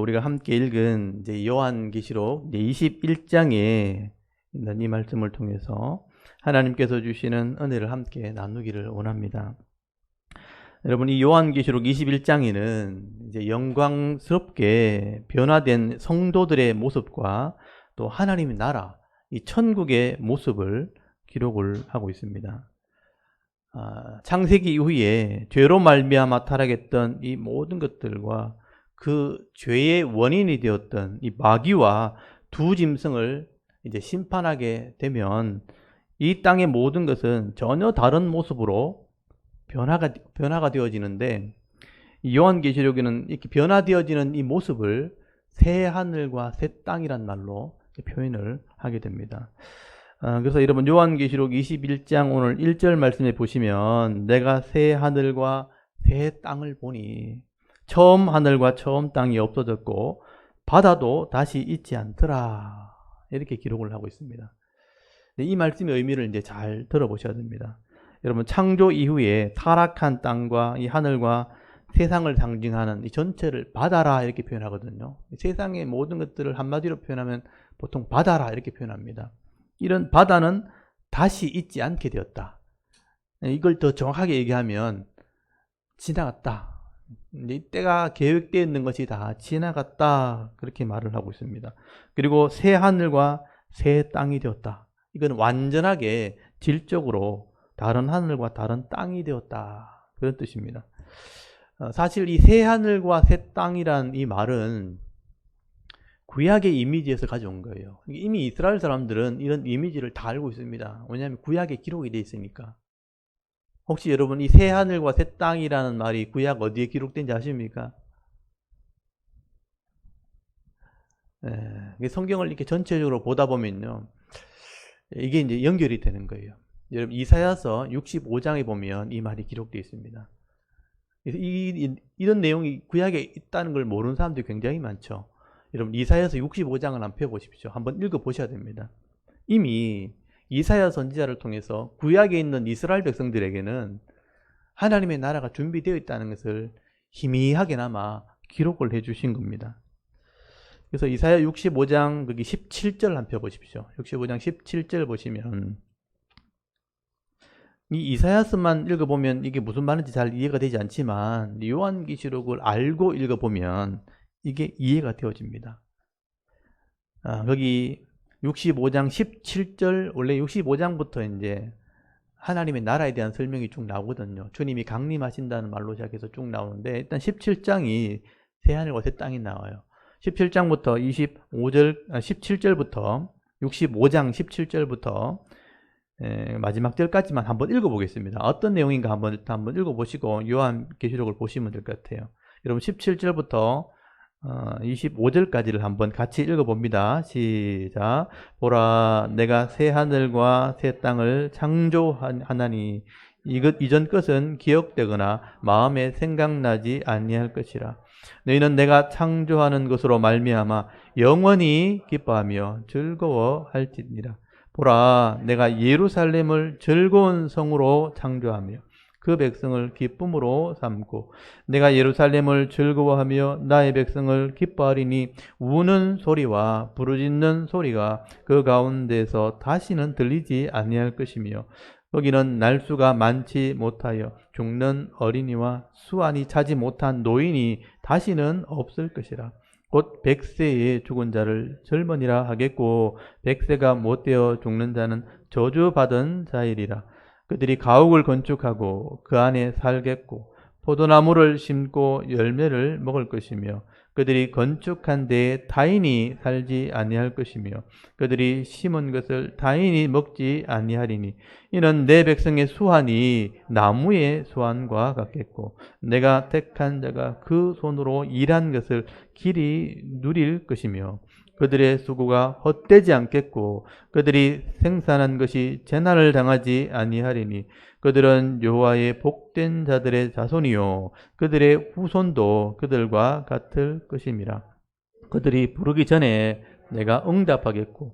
우리가 함께 읽은 이제 요한계시록 21장에 있는 이 말씀을 통해서 하나님께서 주시는 은혜를 함께 나누기를 원합니다. 여러분, 이 요한계시록 21장에는 이제 영광스럽게 변화된 성도들의 모습과 또 하나님의 나라, 이 천국의 모습을 기록을 하고 있습니다. 창세기 이후에 죄로 말미암아 타락했던 이 모든 것들과 그 죄의 원인이 되었던 이 마귀와 두 짐승을 이제 심판하게 되면 이 땅의 모든 것은 전혀 다른 모습으로 변화가 되어지는데, 이 요한계시록에는 이렇게 변화되어지는 이 모습을 새 하늘과 새 땅이란 말로 표현을 하게 됩니다. 그래서 여러분, 요한계시록 21장 오늘 1절 말씀에 보시면 내가 새 하늘과 새 땅을 보니 처음 하늘과 처음 땅이 없어졌고 바다도 다시 있지 않더라, 이렇게 기록을 하고 있습니다. 이 말씀의 의미를 이제 잘 들어보셔야 됩니다. 여러분, 창조 이후에 타락한 땅과 이 하늘과 세상을 상징하는 이 전체를 바다라 이렇게 표현하거든요. 세상의 모든 것들을 한마디로 표현하면 보통 바다라 이렇게 표현합니다. 이런 바다는 다시 있지 않게 되었다. 이걸 더 정확하게 얘기하면 지나갔다. 이때가 계획되어 있는 것이 다 지나갔다, 그렇게 말을 하고 있습니다. 그리고 새 하늘과 새 땅이 되었다. 이건 완전하게 질적으로 다른 하늘과 다른 땅이 되었다, 그런 뜻입니다. 사실 이 새 하늘과 새 땅이란 이 말은 구약의 이미지에서 가져온 거예요. 이미 이스라엘 사람들은 이런 이미지를 다 알고 있습니다. 왜냐하면 구약에 기록이 되어 있으니까. 혹시 여러분, 이 새 하늘과 새 땅이라는 말이 구약 어디에 기록된지 아십니까? 성경을 이렇게 전체적으로 보다 보면요, 이게 이제 연결이 되는 거예요. 여러분, 이사야서 65장에 보면 이 말이 기록되어 있습니다. 그래서 이런 내용이 구약에 있다는 걸 모르는 사람들이 굉장히 많죠. 여러분, 이사야서 65장을 한번 펴보십시오. 한번 읽어보셔야 됩니다. 이미 이사야 선지자를 통해서 구약에 있는 이스라엘 백성들에게는 하나님의 나라가 준비되어 있다는 것을 희미하게나마 기록을 해주신 겁니다. 그래서 이사야 65장 거기 17절 한번 펴보십시오. 65장 17절 보시면, 이 이사야서만 읽어보면 이게 무슨 말인지 잘 이해가 되지 않지만 요한계시록을 알고 읽어보면 이게 이해가 되어집니다. 거기 65장 17절, 원래 65장부터 이제 하나님의 나라에 대한 설명이 쭉 나오거든요. 주님이 강림하신다는 말로 시작해서 쭉 나오는데, 일단 17장이 새 하늘과 새 땅이 나와요. 17장부터 17절부터 65장 17절부터 마지막 절까지만 한번 읽어보겠습니다. 어떤 내용인가 일단 한번 읽어보시고 요한계시록을 보시면 될 것 같아요. 여러분, 17절부터 25절까지를 한번 같이 읽어봅니다. 시작. 보라, 내가 새 하늘과 새 땅을 창조하나니 이전 것은 기억되거나 마음에 생각나지 아니할 것이라. 너희는 내가 창조하는 것으로 말미암아 영원히 기뻐하며 즐거워할지니라. 보라, 내가 예루살렘을 즐거운 성으로 창조하며 그 백성을 기쁨으로 삼고 내가 예루살렘을 즐거워하며 나의 백성을 기뻐하리니 우는 소리와 부르짖는 소리가 그 가운데서 다시는 들리지 아니할 것이며 거기는 날수가 많지 못하여 죽는 어린이와 수완이 차지 못한 노인이 다시는 없을 것이라. 곧 100세에 죽은 자를 젊은이라 하겠고 100세가 못되어 죽는 자는 저주받은 자이리라. 그들이 가옥을 건축하고 그 안에 살겠고 포도나무를 심고 열매를 먹을 것이며 그들이 건축한 데에 타인이 살지 아니할 것이며 그들이 심은 것을 타인이 먹지 아니하리니 이는 내 백성의 수완이 나무의 수완과 같겠고 내가 택한 자가 그 손으로 일한 것을 길이 누릴 것이며 그들의 수고가 헛되지 않겠고 그들이 생산한 것이 재난을 당하지 아니하리니 그들은 여호와의 복된 자들의 자손이요 그들의 후손도 그들과 같을 것임이라. 그들이 부르기 전에 내가 응답하겠고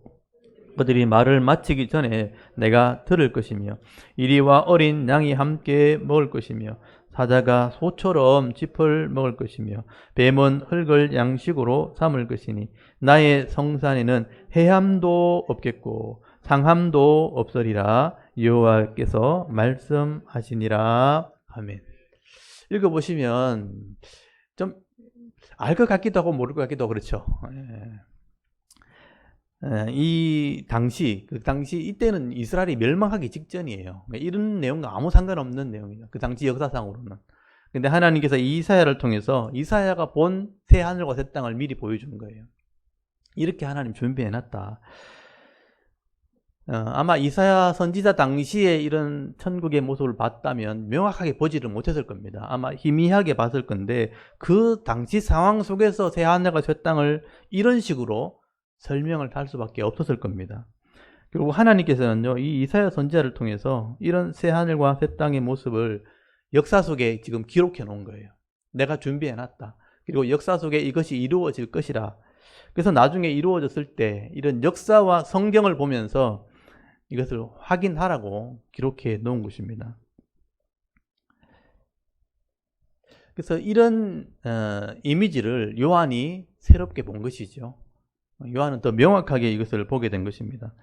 그들이 말을 마치기 전에 내가 들을 것이며 이리와 어린 양이 함께 먹을 것이며 사자가 소처럼 짚을 먹을 것이며 뱀은 흙을 양식으로 삼을 것이니 나의 성산에는 해함도 없겠고 상함도 없으리라 여호와께서 말씀하시니라. 아멘. 읽어보시면 좀 알 것 같기도 하고 모를 것 같기도 하고 그렇죠. 이 당시, 이때는 이스라엘이 멸망하기 직전이에요. 이런 내용과 아무 상관없는 내용이에요. 그 당시 역사상으로는. 근데 하나님께서 이사야를 통해서 이사야가 본 새 하늘과 새 땅을 미리 보여주는 거예요. 이렇게 하나님 준비해놨다. 아마 이사야 선지자 당시에 이런 천국의 모습을 봤다면 명확하게 보지를 못했을 겁니다. 아마 희미하게 봤을 건데 그 당시 상황 속에서 새 하늘과 새 땅을 이런 식으로 설명을 할 수밖에 없었을 겁니다. 그리고 하나님께서는요, 이 이사야 선지자를 통해서 이런 새 하늘과 새 땅의 모습을 역사 속에 지금 기록해 놓은 거예요. 내가 준비해 놨다. 그리고 역사 속에 이것이 이루어질 것이라. 그래서 나중에 이루어졌을 때 이런 역사와 성경을 보면서 이것을 확인하라고 기록해 놓은 것입니다. 그래서 이런 이미지를 요한이 새롭게 본 것이죠. 요한은 더 명확하게 이것을 보게 된 것입니다.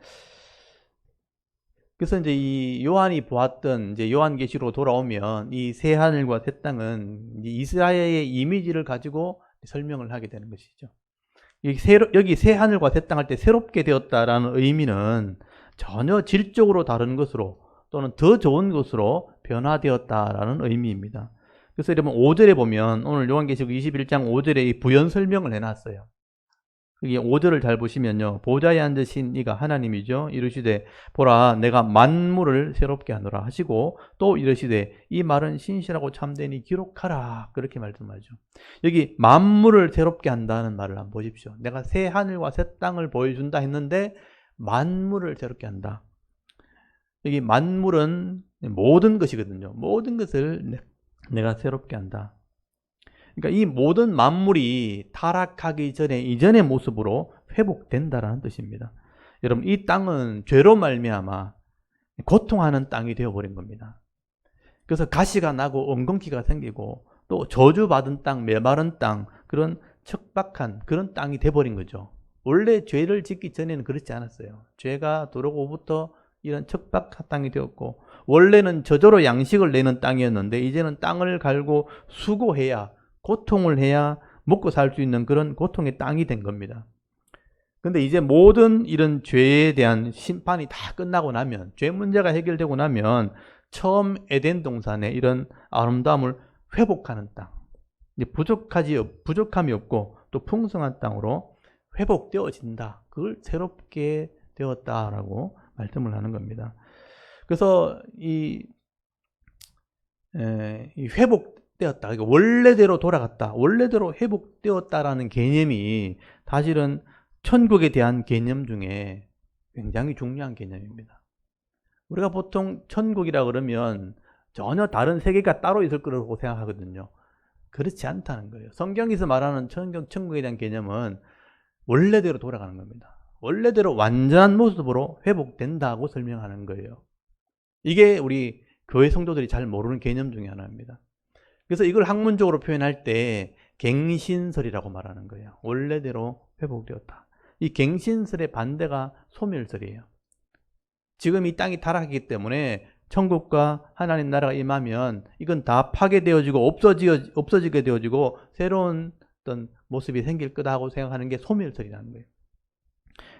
그래서 이제 이 요한이 보았던 이제 요한계시로 돌아오면 이 새 하늘과 새 땅은 이스라엘의 이미지를 가지고 설명을 하게 되는 것이죠. 여기 새 하늘과 새 땅 할 때 새롭게 되었다라는 의미는 전혀 질적으로 다른 것으로 또는 더 좋은 것으로 변화되었다라는 의미입니다. 그래서 여러분 5절에 보면 오늘 요한계시록 21장 5절에 이 부연 설명을 해놨어요. 여기 5절을 잘 보시면요. 보좌에 앉으신 이가 하나님이죠. 이르시되 보라 내가 만물을 새롭게 하노라 하시고 또 이르시되 이 말은 신실하고 참되니 기록하라. 그렇게 말씀하죠. 여기 만물을 새롭게 한다는 말을 한번 보십시오. 내가 새 하늘과 새 땅을 보여준다 했는데 만물을 새롭게 한다. 여기 만물은 모든 것이거든요. 모든 것을 내가 새롭게 한다. 그러니까 이 모든 만물이 타락하기 전에 이전의 모습으로 회복된다라는 뜻입니다. 여러분 이 땅은 죄로 말미암아 고통하는 땅이 되어버린 겁니다. 그래서 가시가 나고 엉겅퀴가 생기고 또 저주받은 땅, 메마른 땅, 그런 척박한 그런 땅이 되어버린 거죠. 원래 죄를 짓기 전에는 그렇지 않았어요. 죄가 들어오고부터 이런 척박한 땅이 되었고 원래는 저절로 양식을 내는 땅이었는데 이제는 땅을 갈고 수고해야 고통을 해야 먹고 살 수 있는 그런 고통의 땅이 된 겁니다. 근데 이제 모든 이런 죄에 대한 심판이 다 끝나고 나면 죄 문제가 해결되고 나면 처음 에덴 동산에 이런 아름다움을 회복하는 땅, 이제 부족함이 없고 또 풍성한 땅으로 회복되어진다. 그걸 새롭게 되었다라고 말씀을 하는 겁니다. 그래서 이 회복되었다. 그러니까 원래대로 돌아갔다. 원래대로 회복되었다라는 개념이 사실은 천국에 대한 개념 중에 굉장히 중요한 개념입니다. 우리가 보통 천국이라 그러면 전혀 다른 세계가 따로 있을 거라고 생각하거든요. 그렇지 않다는 거예요. 성경에서 말하는 천국에 대한 개념은 원래대로 돌아가는 겁니다. 원래대로 완전한 모습으로 회복된다고 설명하는 거예요. 이게 우리 교회 성도들이 잘 모르는 개념 중에 하나입니다. 그래서 이걸 학문적으로 표현할 때 갱신설이라고 말하는 거예요. 원래대로 회복되었다. 이 갱신설의 반대가 소멸설이에요. 지금 이 땅이 타락하기 때문에 천국과 하나님 나라가 임하면 이건 다 파괴되어지고 없어지게 되어지고 새로운 어떤 모습이 생길 거다고 생각하는 게 소멸설이라는 거예요.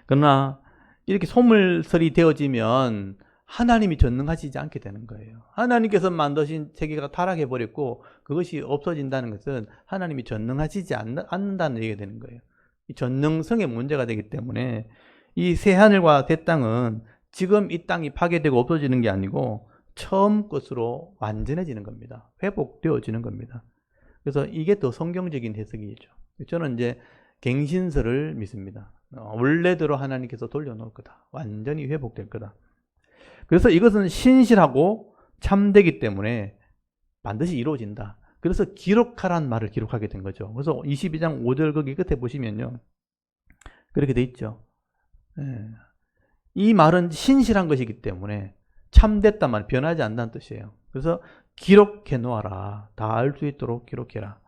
그러나 이렇게 소멸설이 되어지면 하나님이 전능하시지 않게 되는 거예요. 하나님께서 만드신 세계가 타락해버렸고 그것이 없어진다는 것은 하나님이 전능하시지 않는다는 얘기가 되는 거예요. 이 전능성의 문제가 되기 때문에 이 새 하늘과 새 땅은 지금 이 땅이 파괴되고 없어지는 게 아니고 처음 것으로 완전해지는 겁니다. 회복되어지는 겁니다. 그래서 이게 더 성경적인 해석이죠. 저는 이제 갱신설을 믿습니다. 원래대로 하나님께서 돌려놓을 거다. 완전히 회복될 거다. 그래서 이것은 신실하고 참되기 때문에 반드시 이루어진다. 그래서 기록하라는 말을 기록하게 된 거죠. 그래서 22장 5절 거기 끝에 보시면요. 그렇게 돼 있죠. 이 말은 신실한 것이기 때문에 참됐단 말, 변하지 않는다는 뜻이에요. 그래서 기록해 놓아라. 다 알 수 있도록 기록해라.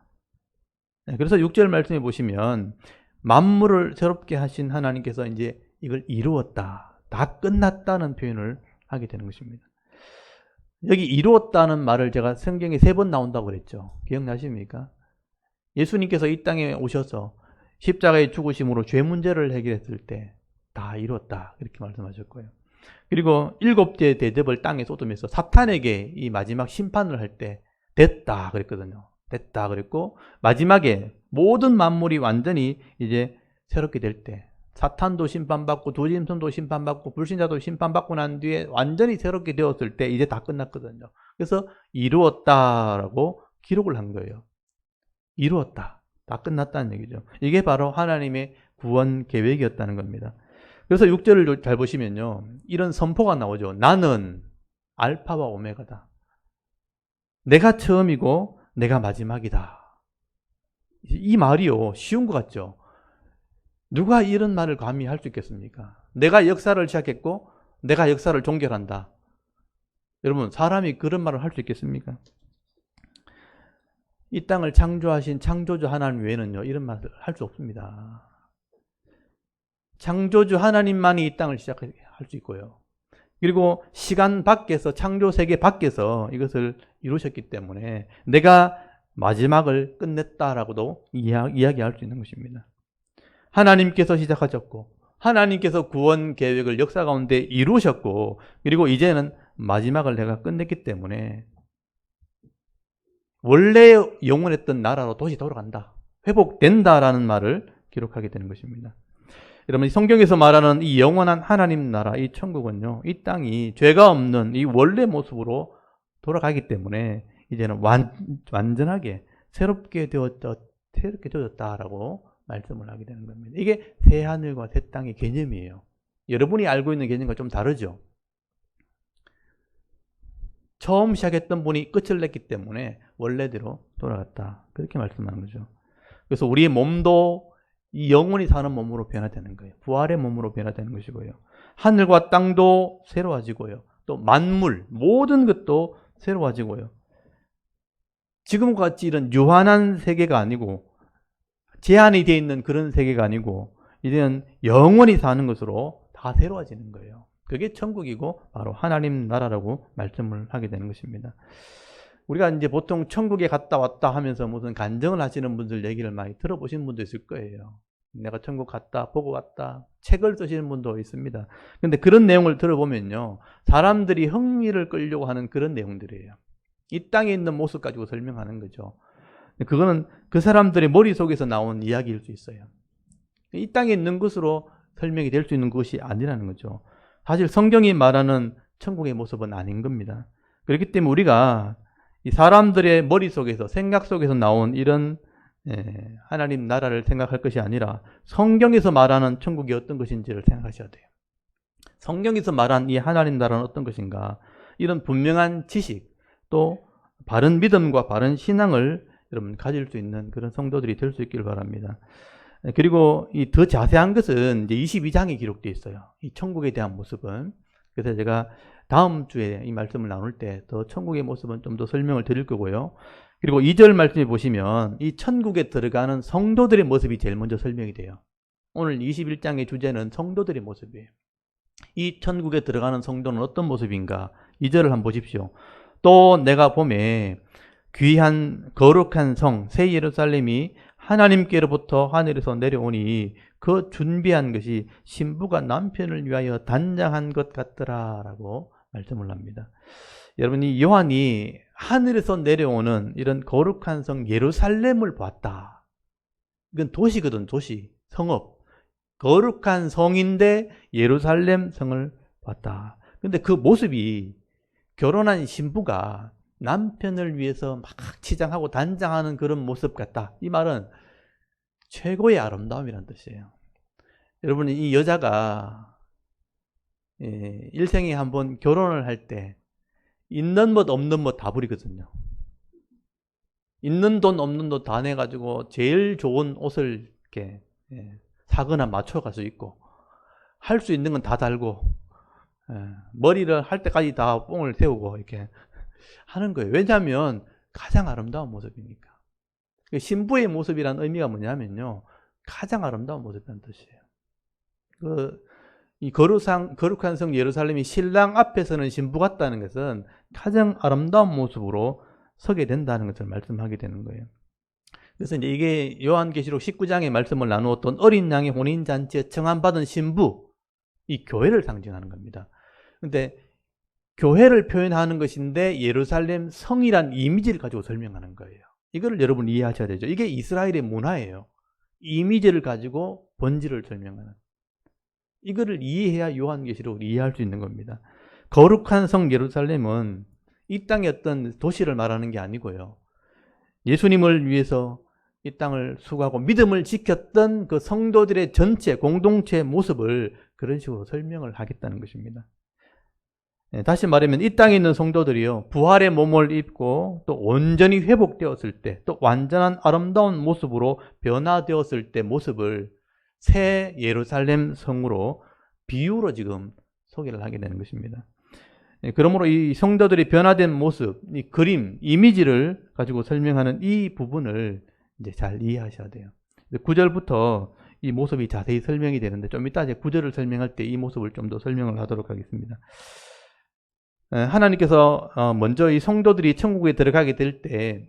그래서 6절 말씀해 보시면 만물을 새롭게 하신 하나님께서 이제 이걸 이루었다. 다 끝났다는 표현을 하게 되는 것입니다. 여기 이루었다는 말을 제가 성경에 3번 나온다고 그랬죠. 기억나십니까? 예수님께서 이 땅에 오셔서 십자가의 죽으심으로 죄 문제를 해결했을 때 다 이루었다. 이렇게 말씀하셨고요. 그리고 7째 대접을 땅에 쏟으면서 사탄에게 이 마지막 심판을 할 때 됐다 그랬거든요. 됐다 그랬고 마지막에 모든 만물이 완전히 이제 새롭게 될 때 사탄도 심판받고 도짐승도 심판받고 불신자도 심판받고 난 뒤에 완전히 새롭게 되었을 때 이제 다 끝났거든요. 그래서 이루었다라고 기록을 한 거예요. 이루었다. 다 끝났다는 얘기죠. 이게 바로 하나님의 구원 계획이었다는 겁니다. 그래서 6절을 잘 보시면요. 이런 선포가 나오죠. 나는 알파와 오메가다. 내가 처음이고 내가 마지막이다. 이 말이요. 쉬운 것 같죠? 누가 이런 말을 감히 할 수 있겠습니까? 내가 역사를 시작했고 내가 역사를 종결한다. 여러분, 사람이 그런 말을 할 수 있겠습니까? 이 땅을 창조하신 창조주 하나님 외에는요, 이런 말을 할 수 없습니다. 창조주 하나님만이 이 땅을 시작할 수 있고요. 그리고 시간 밖에서, 창조 세계 밖에서 이것을 이루셨기 때문에 내가 마지막을 끝냈다라고도 이야기할 수 있는 것입니다. 하나님께서 시작하셨고 하나님께서 구원 계획을 역사 가운데 이루셨고 그리고 이제는 마지막을 내가 끝냈기 때문에 원래 영원했던 나라로 다시 돌아간다. 회복된다라는 말을 기록하게 되는 것입니다. 여러분, 성경에서 말하는 이 영원한 하나님 나라, 이 천국은요, 이 땅이 죄가 없는 이 원래 모습으로 돌아가기 때문에 이제는 완전하게 새롭게 되어졌다라고 말씀을 하게 되는 겁니다. 이게 새 하늘과 새 땅의 개념이에요. 여러분이 알고 있는 개념과 좀 다르죠? 처음 시작했던 분이 끝을 냈기 때문에 원래대로 돌아갔다. 그렇게 말씀하는 거죠. 그래서 우리의 몸도 이 영원히 사는 몸으로 변화되는 거예요. 부활의 몸으로 변화되는 것이고요. 하늘과 땅도 새로워지고요. 또 만물, 모든 것도 새로워지고요. 지금과 같이 이런 유한한 세계가 아니고 제한이 되어 있는 그런 세계가 아니고 이제는 영원히 사는 것으로 다 새로워지는 거예요. 그게 천국이고 바로 하나님 나라라고 말씀을 하게 되는 것입니다. 우리가 이제 보통 천국에 갔다 왔다 하면서 무슨 간증을 하시는 분들 얘기를 많이 들어보신 분도 있을 거예요. 내가 천국 갔다, 보고 갔다, 책을 쓰시는 분도 있습니다. 근데 그런 내용을 들어보면요, 사람들이 흥미를 끌려고 하는 그런 내용들이에요. 이 땅에 있는 모습 가지고 설명하는 거죠. 그거는 그 사람들의 머릿속에서 나온 이야기일 수 있어요. 이 땅에 있는 것으로 설명이 될 수 있는 것이 아니라는 거죠. 사실 성경이 말하는 천국의 모습은 아닌 겁니다. 그렇기 때문에 우리가 이 사람들의 머릿속에서, 생각 속에서 나온 이런 하나님 나라를 생각할 것이 아니라 성경에서 말하는 천국이 어떤 것인지를 생각하셔야 돼요. 성경에서 말한 이 하나님 나라는 어떤 것인가, 이런 분명한 지식, 또 바른 믿음과 바른 신앙을 여러분 가질 수 있는 그런 성도들이 될 수 있기를 바랍니다. 그리고 이 더 자세한 것은 이제 22장에 기록되어 있어요. 이 천국에 대한 모습은. 그래서 제가 다음 주에 이 말씀을 나눌 때 더 천국의 모습은 좀 더 설명을 드릴 거고요. 그리고 2절 말씀에 보시면 이 천국에 들어가는 성도들의 모습이 제일 먼저 설명이 돼요. 오늘 21장의 주제는 성도들의 모습이에요. 이 천국에 들어가는 성도는 어떤 모습인가? 2절을 한번 보십시오. 또 내가 보매 귀한 거룩한 성 새 예루살렘이 하나님께로부터 하늘에서 내려오니 그 준비한 것이 신부가 남편을 위하여 단장한 것 같더라 라고 말씀을 합니다. 여러분, 이 요한이 하늘에서 내려오는 이런 거룩한 성 예루살렘을 봤다. 이건 도시거든, 도시, 성읍. 거룩한 성인데 예루살렘 성을 봤다. 근데 그 모습이 결혼한 신부가 남편을 위해서 막 치장하고 단장하는 그런 모습 같다. 이 말은 최고의 아름다움이라는 뜻이에요. 여러분, 이 여자가 일생에 한번 결혼을 할 때 있는 것 없는 것 다 부리거든요. 있는 돈 없는 돈 다 내가지고 제일 좋은 옷을 이렇게 사거나 맞춰갈 수 있고 할 수 있는 건 다 달고 머리를 할 때까지 다 뽕을 세우고 이렇게 하는 거예요. 왜냐하면 가장 아름다운 모습이니까. 신부의 모습이라는 의미가 뭐냐면요, 가장 아름다운 모습이라는 뜻이에요. 이 거룩한 성 예루살렘이 신랑 앞에서는 신부 같다는 것은 가장 아름다운 모습으로 서게 된다는 것을 말씀하게 되는 거예요. 그래서 이제 이게 요한계시록 19장의 말씀을 나누었던 어린 양의 혼인잔치에 청함받은 신부, 이 교회를 상징하는 겁니다. 근데 교회를 표현하는 것인데 예루살렘 성이란 이미지를 가지고 설명하는 거예요. 이거를 여러분 이해하셔야 되죠. 이게 이스라엘의 문화예요. 이미지를 가지고 본질을 설명하는. 이거를 이해해야 요한계시록을 이해할 수 있는 겁니다. 거룩한 성 예루살렘은 이 땅의 어떤 도시를 말하는 게 아니고요, 예수님을 위해서 이 땅을 수고하고 믿음을 지켰던 그 성도들의 전체 공동체의 모습을 그런 식으로 설명을 하겠다는 것입니다. 다시 말하면 이 땅에 있는 성도들이요, 부활의 몸을 입고 또 온전히 회복되었을 때, 또 완전한 아름다운 모습으로 변화되었을 때 모습을 새 예루살렘 성으로 비유로 지금 소개를 하게 되는 것입니다. 그러므로 이 성도들이 변화된 모습, 이 그림, 이미지를 가지고 설명하는 이 부분을 이제 잘 이해하셔야 돼요. 9절부터 이 모습이 자세히 설명이 되는데, 좀 이따 이제 9절을 설명할 때 이 모습을 좀 더 설명을 하도록 하겠습니다. 하나님께서 먼저 이 성도들이 천국에 들어가게 될 때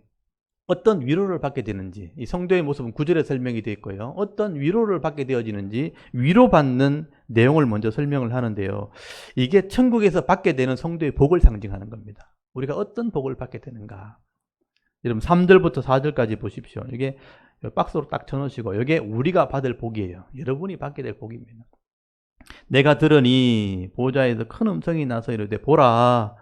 어떤 위로를 받게 되는지, 이 성도의 모습은 9절에 설명이 되어 있고요, 어떤 위로를 받게 되어지는지 위로받는 내용을 먼저 설명을 하는데요, 이게 천국에서 받게 되는 성도의 복을 상징하는 겁니다. 우리가 어떤 복을 받게 되는가. 여러분 3절부터 4절까지 보십시오. 이게 박스로 딱 쳐놓으시고, 이게 우리가 받을 복이에요. 여러분이 받게 될 복입니다. 내가 들으니 보좌에서 큰 음성이 나서 이르되, 보라,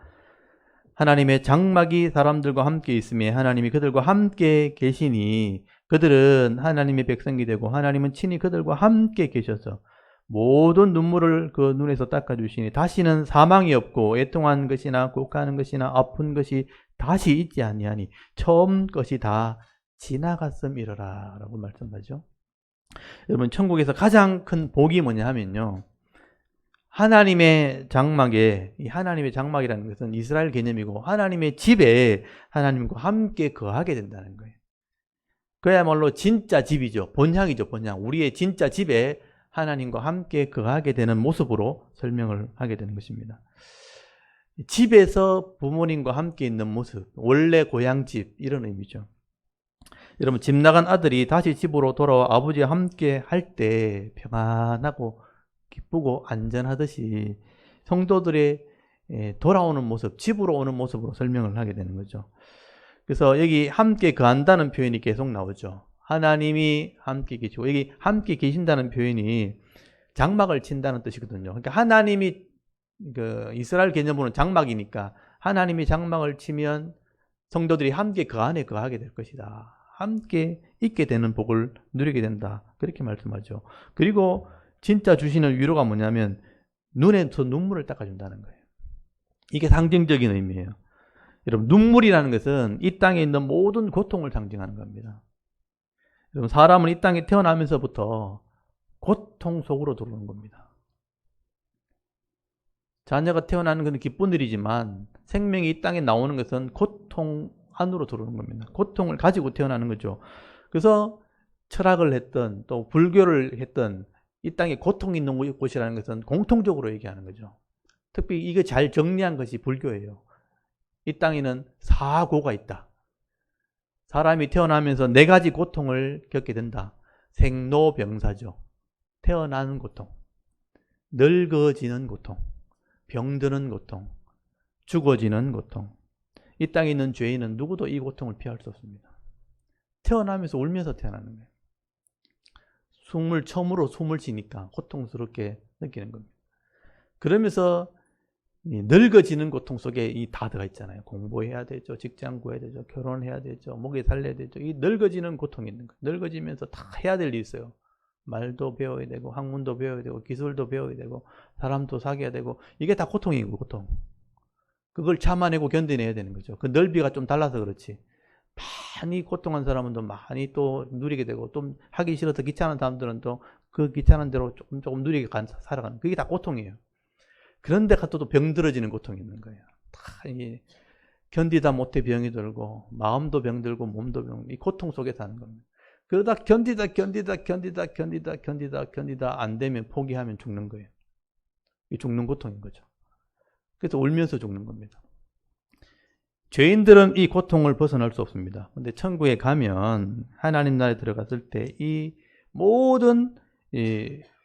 하나님의 장막이 사람들과 함께 있으며 하나님이 그들과 함께 계시니 그들은 하나님의 백성이 되고 하나님은 친히 그들과 함께 계셔서 모든 눈물을 그 눈에서 닦아주시니 다시는 사망이 없고 애통한 것이나 곡하는 것이나 아픈 것이 다시 있지 아니하니 처음 것이 다 지나갔음이러라 라고 말씀하죠. 여러분, 천국에서 가장 큰 복이 뭐냐 하면요, 하나님의 장막에, 이 하나님의 장막이라는 것은 이스라엘 개념이고 하나님의 집에 하나님과 함께 거하게 된다는 거예요. 그야말로 진짜 집이죠. 본향이죠. 본향. 우리의 진짜 집에 하나님과 함께 거하게 되는 모습으로 설명을 하게 되는 것입니다. 집에서 부모님과 함께 있는 모습, 원래 고향집, 이런 의미죠. 여러분, 집 나간 아들이 다시 집으로 돌아와 아버지와 함께 할 때 평안하고 기쁘고 안전하듯이 성도들의 돌아오는 모습, 집으로 오는 모습으로 설명을 하게 되는 거죠. 그래서 여기 함께 거한다는 표현이 계속 나오죠. 하나님이 함께 계시고, 여기 함께 계신다는 표현이 장막을 친다는 뜻이거든요. 그러니까 하나님이, 이스라엘 개념으로는 장막이니까 하나님이 장막을 치면 성도들이 함께 그 안에 거하게 될 것이다. 함께 있게 되는 복을 누리게 된다. 그렇게 말씀하죠. 그리고 진짜 주시는 위로가 뭐냐면 눈에서 눈물을 닦아준다는 거예요. 이게 상징적인 의미예요. 여러분, 눈물이라는 것은 이 땅에 있는 모든 고통을 상징하는 겁니다. 여러분, 사람은 이 땅에 태어나면서부터 고통 속으로 들어오는 겁니다. 자녀가 태어나는 것은 기쁜 일이지만 생명이 이 땅에 나오는 것은 고통 안으로 들어오는 겁니다. 고통을 가지고 태어나는 거죠. 그래서 철학을 했던 또 불교를 했던 이 땅에 고통이 있는 곳이라는 것은 공통적으로 얘기하는 거죠. 특히 이거 잘 정리한 것이 불교예요. 이 땅에는 사고가 있다. 사람이 태어나면서 4가지 고통을 겪게 된다. 생로병사죠. 태어나는 고통, 늙어지는 고통, 병드는 고통, 죽어지는 고통. 이 땅에 있는 죄인은 누구도 이 고통을 피할 수 없습니다. 태어나면서 울면서 태어나는 거예요. 처음으로 숨을 쉬니까 고통스럽게 느끼는 겁니다. 그러면서 늙어지는 고통 속에 다 들어가 있잖아요. 공부해야 되죠. 직장 구해야 되죠. 결혼해야 되죠. 먹여 살려야 되죠. 이 늙어지는 고통이 있는 거예요. 늙어지면서 다 해야 될 일이 있어요. 말도 배워야 되고 학문도 배워야 되고 기술도 배워야 되고 사람도 사귀어야 되고, 이게 다 고통이고 고통. 그걸 참아내고 견뎌내야 되는 거죠. 그 넓이가 좀 달라서 그렇지. 많이 고통한 사람은 또 많이 또 누리게 되고, 또 하기 싫어서 귀찮은 사람들은 또 그 귀찮은 대로 조금 누리게 살아가는, 그게 다 고통이에요. 그런데 또 병들어지는 고통이 있는 거예요. 다 견디다 못해 병이 들고 마음도 병들고 몸도 병들고 이 고통 속에 사는 겁니다. 그러다 견디다 안 되면 포기하면 죽는 거예요. 이 죽는 고통인 거죠. 그래서 울면서 죽는 겁니다. 죄인들은 이 고통을 벗어날 수 없습니다. 근데 천국에 가면 하나님 나라에 들어갔을 때 이 모든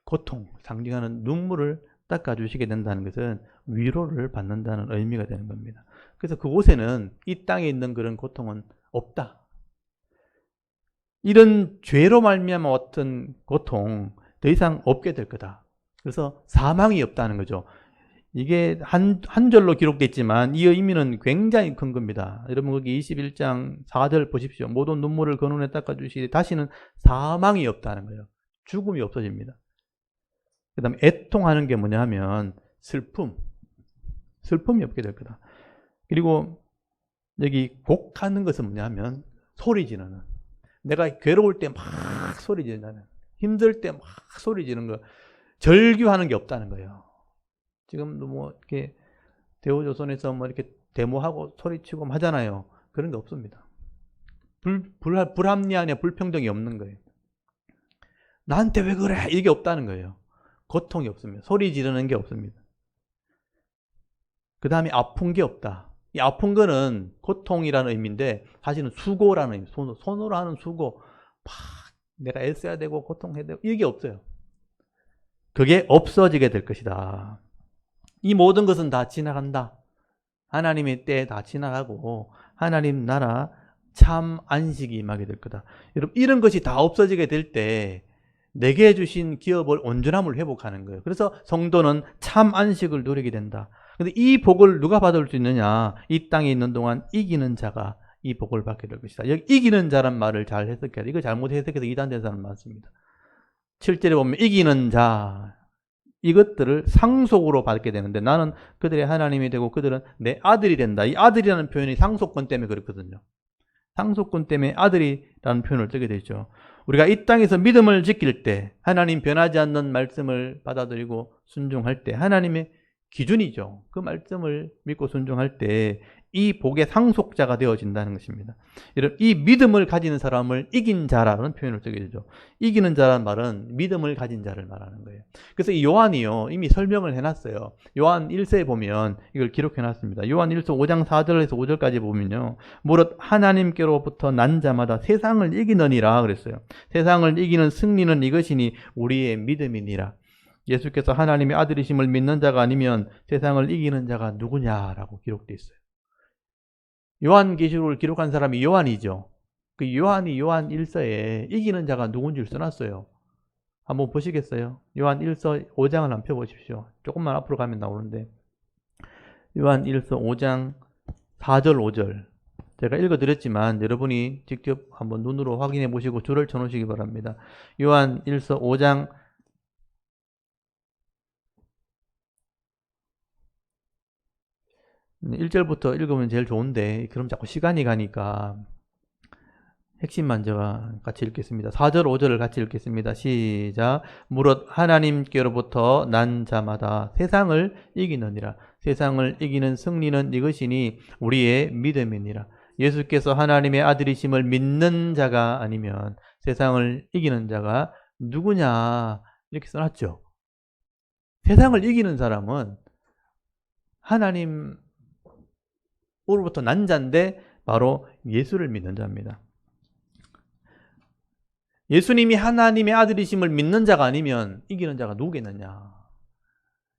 고통, 상징하는 눈물을 닦아주시게 된다는 것은 위로를 받는다는 의미가 되는 겁니다. 그래서 그곳에는 이 땅에 있는 그런 고통은 없다. 이런 죄로 말미암아 어떤 고통 더 이상 없게 될 거다. 그래서 사망이 없다는 거죠. 이게 한 절로 기록되어 있지만 이 의미는 굉장히 큰 겁니다. 여러분 거기 21장 4절 보십시오. 모든 눈물을 그 눈에 닦아주시되 다시는 사망이 없다는 거예요. 죽음이 없어집니다. 그 다음에 애통하는 게 뭐냐 하면 슬픔이 없게 될 거다. 그리고 여기 곡하는 것은 뭐냐 하면 소리 지르는, 내가 괴로울 때 막 소리 지르는, 힘들 때 막 소리 지르는 거, 절규하는 게 없다는 거예요. 지금도 뭐 이렇게 대우조선에서 뭐 이렇게 데모하고 소리치고 하잖아요. 그런 게 없습니다. 불합리하냐 불평등이 없는 거예요. 나한테 왜 그래? 이게 없다는 거예요. 고통이 없습니다. 소리 지르는 게 없습니다. 그 다음에 아픈 게 없다. 이 아픈 거는 고통이라는 의미인데 사실은 수고라는 의미, 손으로 하는 수고, 막 내가 애써야 되고 고통해야 되고 이게 없어요. 그게 없어지게 될 것이다. 이 모든 것은 다 지나간다. 하나님의 때에 다 지나가고 하나님 나라 참 안식이 임하게 될 거다. 여러분 이런 것이 다 없어지게 될 때 내게 주신 기업을 온전함을 회복하는 거예요. 그래서 성도는 참 안식을 누리게 된다. 근데 이 복을 누가 받을 수 있느냐? 이 땅에 있는 동안 이기는 자가 이 복을 받게 될 것이다. 여기 이기는 자란 말을 잘 해석해야 돼. 이거 잘못 해석해서 이단된 사람 많습니다. 7절에 보면 이기는 자, 이것들을 상속으로 받게 되는데 나는 그들의 하나님이 되고 그들은 내 아들이 된다. 이 아들이라는 표현이 상속권 때문에 그렇거든요. 상속권 때문에 아들이라는 표현을 쓰게 되죠. 우리가 이 땅에서 믿음을 지킬 때 하나님 변하지 않는 말씀을 받아들이고 순종할 때 하나님의 기준이죠. 그 말씀을 믿고 순종할 때 이 복의 상속자가 되어진다는 것입니다. 이 믿음을 가지는 사람을 이긴 자라는 표현을 쓰게 되죠. 이기는 자라는 말은 믿음을 가진 자를 말하는 거예요. 그래서 이 요한이요 이미 설명을 해놨어요. 요한 1서에 보면 이걸 기록해놨습니다. 요한 1서 5장 4절에서 5절까지 보면요, 무릇 하나님께로부터 난 자마다 세상을 이기느니라 그랬어요. 세상을 이기는 승리는 이것이니 우리의 믿음이니라. 예수께서 하나님의 아들이심을 믿는 자가 아니면 세상을 이기는 자가 누구냐라고 기록되어 있어요. 요한계시록을 기록한 사람이 요한이죠. 그 요한이 요한 1서에 이기는 자가 누군지를 써놨어요. 한번 보시겠어요? 요한 1서 5장을 한번 펴보십시오. 조금만 앞으로 가면 나오는데 요한 1서 5장 4절 5절 제가 읽어드렸지만 여러분이 직접 한번 눈으로 확인해 보시고 줄을 쳐놓으시기 바랍니다. 요한 1서 5장 1절부터 읽으면 제일 좋은데 그럼 자꾸 시간이 가니까 핵심만 제가 같이 읽겠습니다. 4절 5절을 같이 읽겠습니다. 시작. 무릇 하나님께로부터 난 자마다 세상을 이기느니라. 세상을 이기는 승리는 이것이니 우리의 믿음이니라. 예수께서 하나님의 아들이심을 믿는 자가 아니면 세상을 이기는 자가 누구냐 이렇게 써놨죠. 세상을 이기는 사람은 하나님 으로부터 난 자인데 바로 예수를 믿는 자입니다. 예수님이 하나님의 아들이심을 믿는 자가 아니면 이기는 자가 누구겠느냐?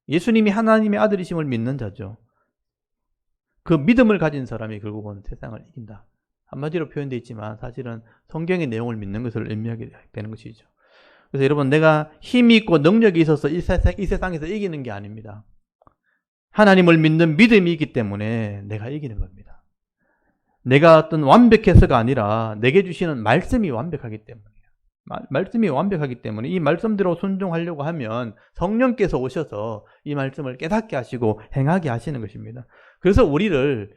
예수님이 하나님의 아들이심을 믿는 자죠. 그 믿음을 가진 사람이 결국은 세상을 이긴다. 한마디로 표현되어 있지만 사실은 성경의 내용을 믿는 것을 의미하게 되는 것이죠. 그래서 여러분 내가 힘이 있고 능력이 있어서 이 세상에서 이기는 게 아닙니다. 하나님을 믿는 믿음이 있기 때문에 내가 이기는 겁니다. 내가 어떤 완벽해서가 아니라 내게 주시는 말씀이 완벽하기 때문이에요. 말씀이 완벽하기 때문에 이 말씀대로 순종하려고 하면 성령께서 오셔서 이 말씀을 깨닫게 하시고 행하게 하시는 것입니다. 그래서 우리를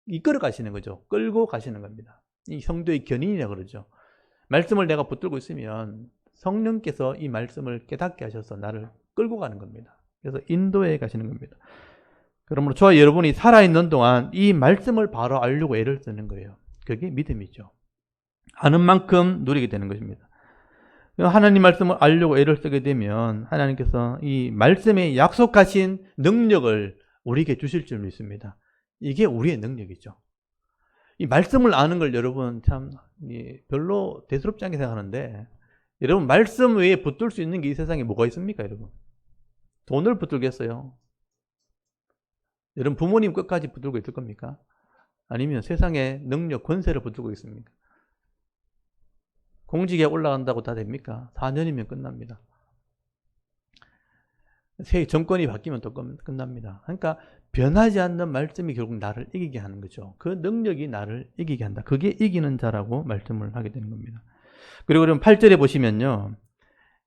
이끌어 가시는 거죠. 끌고 가시는 겁니다. 이 성도의 견인이라고 그러죠. 말씀을 내가 붙들고 있으면 성령께서 이 말씀을 깨닫게 하셔서 나를 끌고 가는 겁니다. 그래서 인도해 가시는 겁니다. 그러므로 저와 여러분이 살아있는 동안 이 말씀을 바로 알려고 애를 쓰는 거예요. 그게 믿음이죠. 아는 만큼 누리게 되는 것입니다. 하나님 말씀을 알려고 애를 쓰게 되면 하나님께서 이 말씀에 약속하신 능력을 우리에게 주실 줄 믿습니다. 이게 우리의 능력이죠. 이 말씀을 아는 걸 여러분 참 별로 대수롭지 않게 생각하는데, 여러분 말씀 외에 붙들 수 있는 게 이 세상에 뭐가 있습니까? 여러분 돈을 붙들겠어요? 여러분 부모님 끝까지 붙들고 있을 겁니까? 아니면 세상의 능력, 권세를 붙들고 있습니까? 공직에 올라간다고 다 됩니까? 4년이면 끝납니다. 새 정권이 바뀌면 또 끝납니다. 그러니까 변하지 않는 말씀이 결국 나를 이기게 하는 거죠. 그 능력이 나를 이기게 한다. 그게 이기는 자라고 말씀을 하게 되는 겁니다. 그리고 그럼 8절에 보시면요,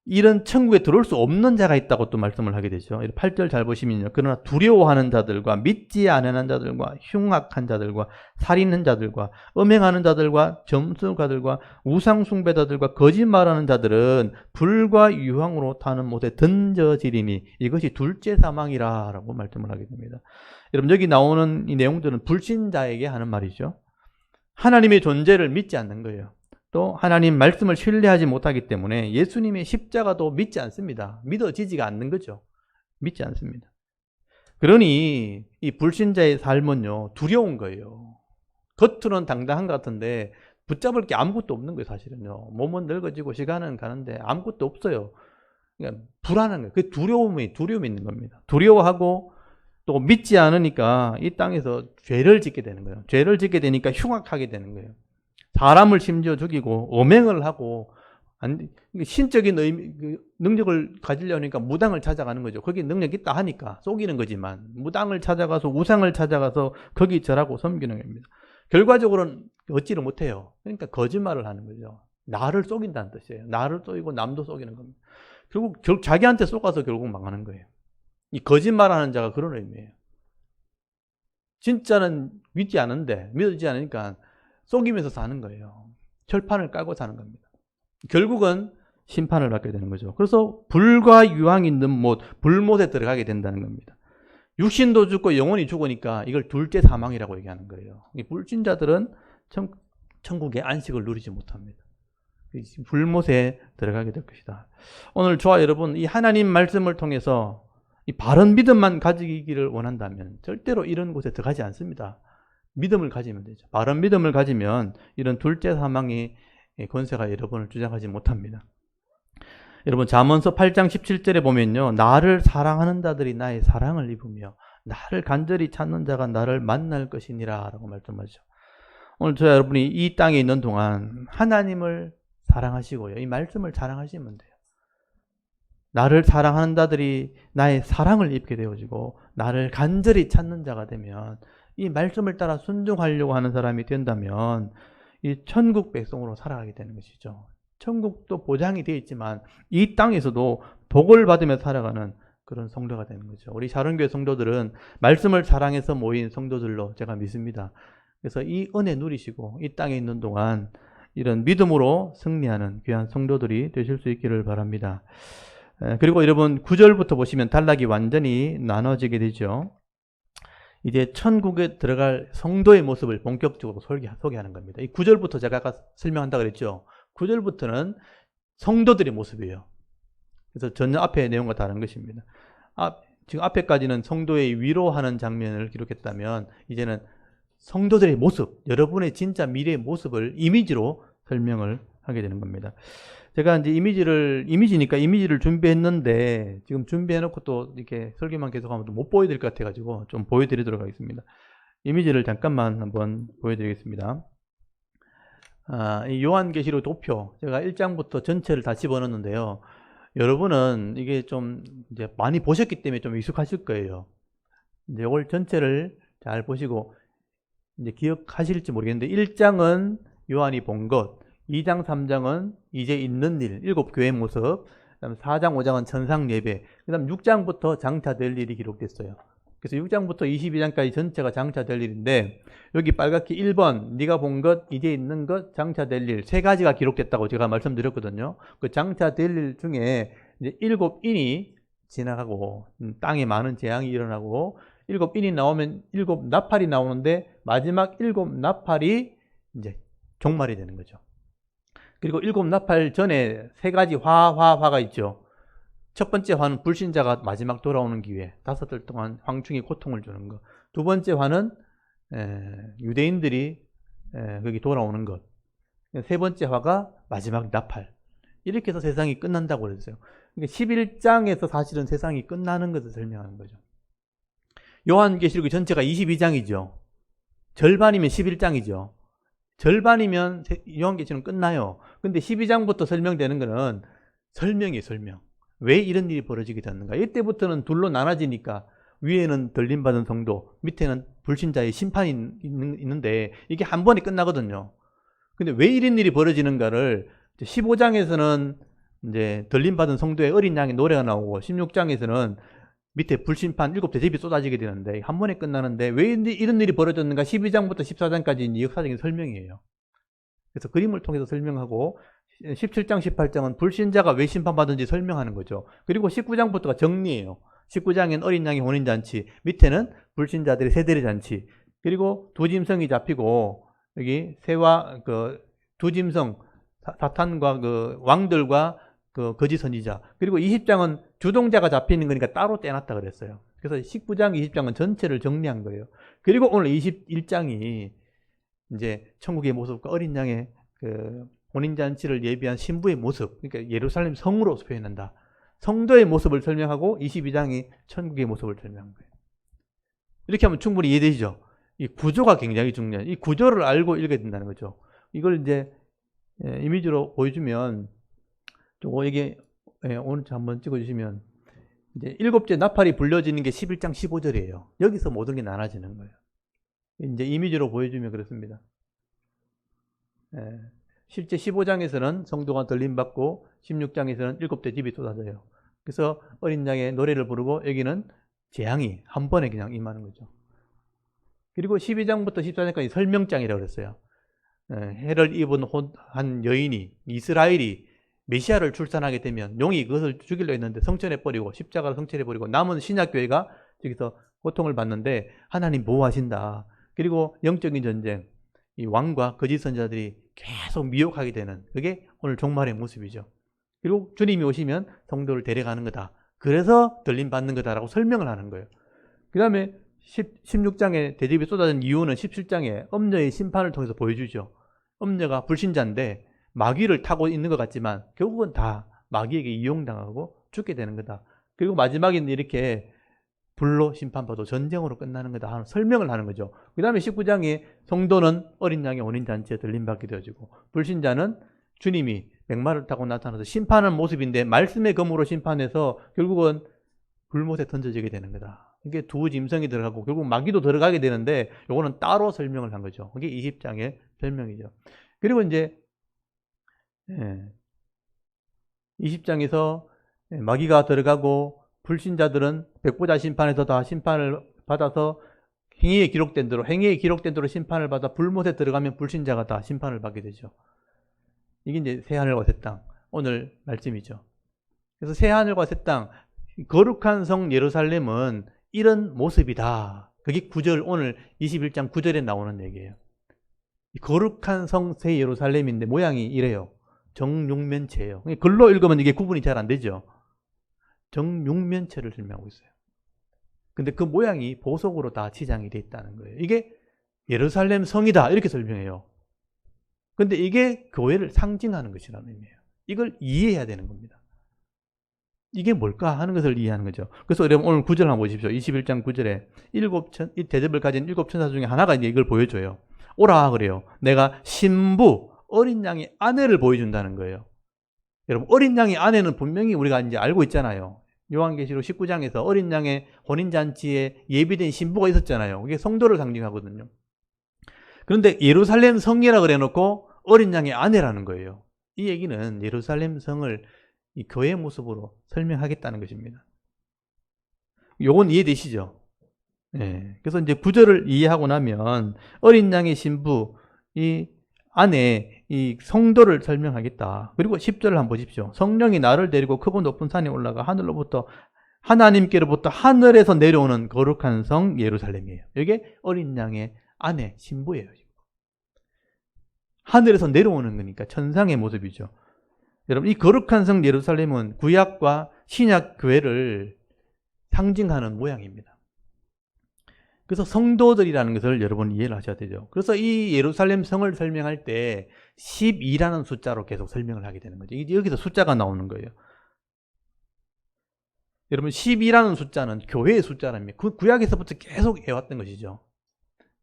이런 천국에 들어올 수 없는 자가 있다고 또 말씀을 하게 되죠. 8절 잘 보시면요, 그러나 두려워하는 자들과 믿지 않는 자들과 흉악한 자들과 살인하는 자들과 음행하는 자들과 점수가들과 우상숭배자들과 거짓말하는 자들은 불과 유황으로 타는 못에 던져지리니 이것이 둘째 사망이라 라고 말씀을 하게 됩니다. 여러분 여기 나오는 이 내용들은 불신자에게 하는 말이죠. 하나님의 존재를 믿지 않는 거예요. 또 하나님 말씀을 신뢰하지 못하기 때문에 예수님의 십자가도 믿지 않습니다. 믿어지지가 않는 거죠. 믿지 않습니다. 그러니 이 불신자의 삶은요, 두려운 거예요. 겉으로는 당당한 것 같은데 붙잡을 게 아무것도 없는 거예요. 사실은요. 몸은 늙어지고 시간은 가는데 아무것도 없어요. 그러니까 불안한 거예요. 그 두려움이 있는 겁니다. 두려워하고 또 믿지 않으니까 이 땅에서 죄를 짓게 되는 거예요. 죄를 짓게 되니까 흉악하게 되는 거예요. 사람을 심지어 죽이고 음행을 하고 신적인 능력을 가지려니까 무당을 찾아가는 거죠. 거기 능력이 있다 하니까 속이는 거지만 무당을 찾아가서 우상을 찾아가서 거기 절하고 섬기는 겁니다. 결과적으로는 얻지를 못해요. 그러니까 거짓말을 하는 거죠. 나를 속인다는 뜻이에요. 나를 속이고 남도 속이는 겁니다. 결국 자기한테 속아서 결국 망하는 거예요. 이 거짓말하는 자가 그런 의미예요. 진짜는 믿지 않은데 믿어지지 않으니까 속이면서 사는 거예요. 철판을 깔고 사는 겁니다. 결국은 심판을 받게 되는 거죠. 그래서 불과 유황 있는 못, 불못에 들어가게 된다는 겁니다. 육신도 죽고 영혼이 죽으니까 이걸 둘째 사망이라고 얘기하는 거예요. 이 불신자들은 천국의 안식을 누리지 못합니다. 불못에 들어가게 될 것이다. 오늘 저와 여러분 이 하나님 말씀을 통해서 이 바른 믿음만 가지기를 원한다면 절대로 이런 곳에 들어가지 않습니다. 믿음을 가지면 되죠. 바른 믿음을 가지면 이런 둘째 사망의 권세가 여러분을 주장하지 못합니다. 여러분 잠언서 8장 17절에 보면요, 나를 사랑하는 자들이 나의 사랑을 입으며 나를 간절히 찾는 자가 나를 만날 것이니라 라고 말씀하죠. 오늘 저 여러분이 이 땅에 있는 동안 하나님을 사랑하시고요, 이 말씀을 사랑하시면 돼요. 나를 사랑하는 자들이 나의 사랑을 입게 되어지고 나를 간절히 찾는 자가 되면, 이 말씀을 따라 순종하려고 하는 사람이 된다면 이 천국 백성으로 살아가게 되는 것이죠. 천국도 보장이 되어 있지만 이 땅에서도 복을 받으며 살아가는 그런 성도가 되는 거죠. 우리 샤론교회 성도들은 말씀을 사랑해서 모인 성도들로 제가 믿습니다. 그래서 이 은혜 누리시고 이 땅에 있는 동안 이런 믿음으로 승리하는 귀한 성도들이 되실 수 있기를 바랍니다. 그리고 여러분 9절부터 보시면 단락이 완전히 나눠지게 되죠. 이제 천국에 들어갈 성도의 모습을 본격적으로 소개하는 겁니다. 이 9절부터 제가 아까 설명한다고 그랬죠. 9절부터는 성도들의 모습이에요. 그래서 전혀 앞의 내용과 다른 것입니다. 지금 앞에까지는 성도의 위로하는 장면을 기록했다면 이제는 성도들의 모습, 여러분의 진짜 미래의 모습을 이미지로 설명을 하게 되는 겁니다. 제가 이제 이미지니까 이미지를 준비했는데 지금 준비해놓고 또 이렇게 설교만 계속하면 못 보여드릴 것 같아가지고 좀 보여드리도록 하겠습니다. 이미지를 잠깐만 한번 보여드리겠습니다. 이 요한계시록 도표, 제가 1장부터 전체를 다 집어넣었는데요. 여러분은 이게 좀 이제 많이 보셨기 때문에 좀 익숙하실 거예요. 이제 이걸 전체를 잘 보시고 이제 기억하실지 모르겠는데 1장은 요한이 본 것, 2장, 3장은 이제 있는 일, 7교회의 모습, 그다음 4장, 5장은 천상 예배, 그다음 6장부터 장차될 일이 기록됐어요. 그래서 6장부터 22장까지 전체가 장차될 일인데 여기 빨갛게 1번 네가 본 것, 이제 있는 것, 장차될 일 세 가지가 기록됐다고 제가 말씀드렸거든요. 그 장차될 일 중에 이제 7인이 지나가고 땅에 많은 재앙이 일어나고 일곱 인이 나오면 일곱 나팔이 나오는데 마지막 일곱 나팔이 이제 종말이 되는 거죠. 그리고 일곱 나팔 전에 세 가지 화가 있죠. 첫 번째 화는 불신자가 마지막 돌아오는 기회, 5달 동안 황충이 고통을 주는 것. 두 번째 화는 유대인들이 거기 돌아오는 것. 세 번째 화가 마지막 나팔. 이렇게 해서 세상이 끝난다고 그랬어요. 그러니까 11장에서 사실은 세상이 끝나는 것을 설명하는 거죠. 요한계시록 전체가 22장이죠. 절반이면 11장이죠. 절반이면 요한계시록은 끝나요. 근데 12장부터 설명되는 것은 설명이에요, 설명. 왜 이런 일이 벌어지게 됐는가? 이때부터는 둘로 나눠지니까 위에는 들림받은 성도, 밑에는 불신자의 심판이 있는데 이게 한 번에 끝나거든요. 근데 왜 이런 일이 벌어지는가를 15장에서는 이제 들림받은 성도의 어린 양의 노래가 나오고 16장에서는 밑에 불심판 7대접이 쏟아지게 되는데 한 번에 끝나는데 왜 이런 일이 벌어졌는가 12장부터 14장까지 역사적인 설명이에요. 그래서 그림을 통해서 설명하고 17장, 18장은 불신자가 왜 심판받은지 설명하는 거죠. 그리고 19장부터가 정리예요. 19장엔 어린 양의 혼인잔치, 밑에는 불신자들의 세대의 잔치, 그리고 두 짐승이 잡히고 여기 새와 두 짐승, 사탄과 그 왕들과 그 거짓 선지자, 그리고 20장은 주동자가 잡히는 거니까 따로 떼놨다 그랬어요. 그래서 19장, 20장은 전체를 정리한 거예요. 그리고 오늘 21장이 이제 천국의 모습과 어린 양의 그 혼인잔치를 예비한 신부의 모습, 그러니까 예루살렘 성으로 표현한다. 성도의 모습을 설명하고 22장이 천국의 모습을 설명한 거예요. 이렇게 하면 충분히 이해되시죠? 이 구조가 굉장히 중요해요. 이 구조를 알고 읽어야 된다는 거죠. 이걸 이제 이미지로 보여주면, 이게 오늘 한번 찍어주시면, 이제 7째 나팔이 불려지는 게 11장 15절이에요. 여기서 모든 게 나눠지는 거예요. 이제 이미지로 보여주면 그렇습니다. 실제 15장에서는 성도가 들림받고 16장에서는 7대 집이 쏟아져요. 그래서 어린 양의 노래를 부르고 여기는 재앙이 한 번에 그냥 임하는 거죠. 그리고 12장부터 14장까지 설명장이라고 그랬어요. 해를 입은 한 여인이 이스라엘이 메시아를 출산하게 되면 용이 그것을 죽이려 했는데 성천해버리고 십자가를 성천해버리고 남은 신약교회가 저기서 고통을 받는데 하나님 보호하신다. 그리고 영적인 전쟁, 이 왕과 거짓 선지자들이 계속 미혹하게 되는 그게 오늘 종말의 모습이죠. 그리고 주님이 오시면 성도를 데려가는 거다. 그래서 들림 받는 거다라고 설명을 하는 거예요. 그 다음에 16장에 대접이 쏟아진 이유는 17장에 엄녀의 심판을 통해서 보여주죠. 엄녀가 불신자인데 마귀를 타고 있는 것 같지만 결국은 다 마귀에게 이용당하고 죽게 되는 거다. 그리고 마지막에는 이렇게 불로 심판받고 전쟁으로 끝나는 거다 하는 설명을 하는 거죠. 그 다음에 19장에 성도는 어린 양의 혼인잔치에 들림받게 되어지고 불신자는 주님이 백마를 타고 나타나서 심판하는 모습인데 말씀의 검으로 심판해서 결국은 불못에 던져지게 되는 거다. 이게 두 짐승이 들어가고 결국 마귀도 들어가게 되는데 요거는 따로 설명을 한 거죠. 그게 20장의 설명이죠. 그리고 이제 20장에서 마귀가 들어가고 불신자들은 백보자 심판에서 다 심판을 받아서 행위에 기록된 대로 심판을 받아 불못에 들어가면 불신자가 다 심판을 받게 되죠. 이게 이제 새하늘과 새 땅, 오늘 말씀이죠. 그래서 새하늘과 새 땅, 거룩한 성 예루살렘은 이런 모습이다. 그게 9절, 오늘 21장 9절에 나오는 얘기예요. 거룩한 성 새 예루살렘인데 모양이 이래요. 정육면체예요. 글로 읽으면 이게 구분이 잘 안 되죠. 정육면체를 설명하고 있어요. 근데 그 모양이 보석으로 다 치장이 되어 있다는 거예요. 이게 예루살렘 성이다 이렇게 설명해요. 근데 이게 교회를 상징하는 것이라는 의미예요. 이걸 이해해야 되는 겁니다. 이게 뭘까 하는 것을 이해하는 거죠. 그래서 여러분 오늘 9절 한번 보십시오. 21장 9절에 이 대접을 가진 7천사 중에 하나가 이제 이걸 보여줘요. 오라 그래요. 내가 신부 어린 양의 아내를 보여준다는 거예요. 여러분 어린 양의 아내는 분명히 우리가 이제 알고 있잖아요. 요한계시록 19장에서 어린 양의 혼인잔치에 예비된 신부가 있었잖아요. 그게 성도를 상징하거든요. 그런데 예루살렘 성이라 그래놓고 어린 양의 아내라는 거예요. 이 얘기는 예루살렘 성을 이 교회의 모습으로 설명하겠다는 것입니다. 요건 이해되시죠? 네. 그래서 이제 구절을 이해하고 나면 어린 양의 신부, 이 안에 이 성도를 설명하겠다. 그리고 10절을 한번 보십시오. 성령이 나를 데리고 크고 높은 산에 올라가 하늘로부터 하나님께로부터 하늘에서 내려오는 거룩한 성 예루살렘이에요. 이게 어린 양의 아내, 신부예요. 하늘에서 내려오는 거니까 천상의 모습이죠. 여러분, 이 거룩한 성 예루살렘은 구약과 신약 교회를 상징하는 모양입니다. 그래서 성도들이라는 것을 여러분 이해를 하셔야 되죠. 그래서 이 예루살렘 성을 설명할 때 12라는 숫자로 계속 설명을 하게 되는 거죠. 여기서 숫자가 나오는 거예요. 여러분, 12라는 숫자는 교회의 숫자랍니다. 구약에서부터 계속 해왔던 것이죠.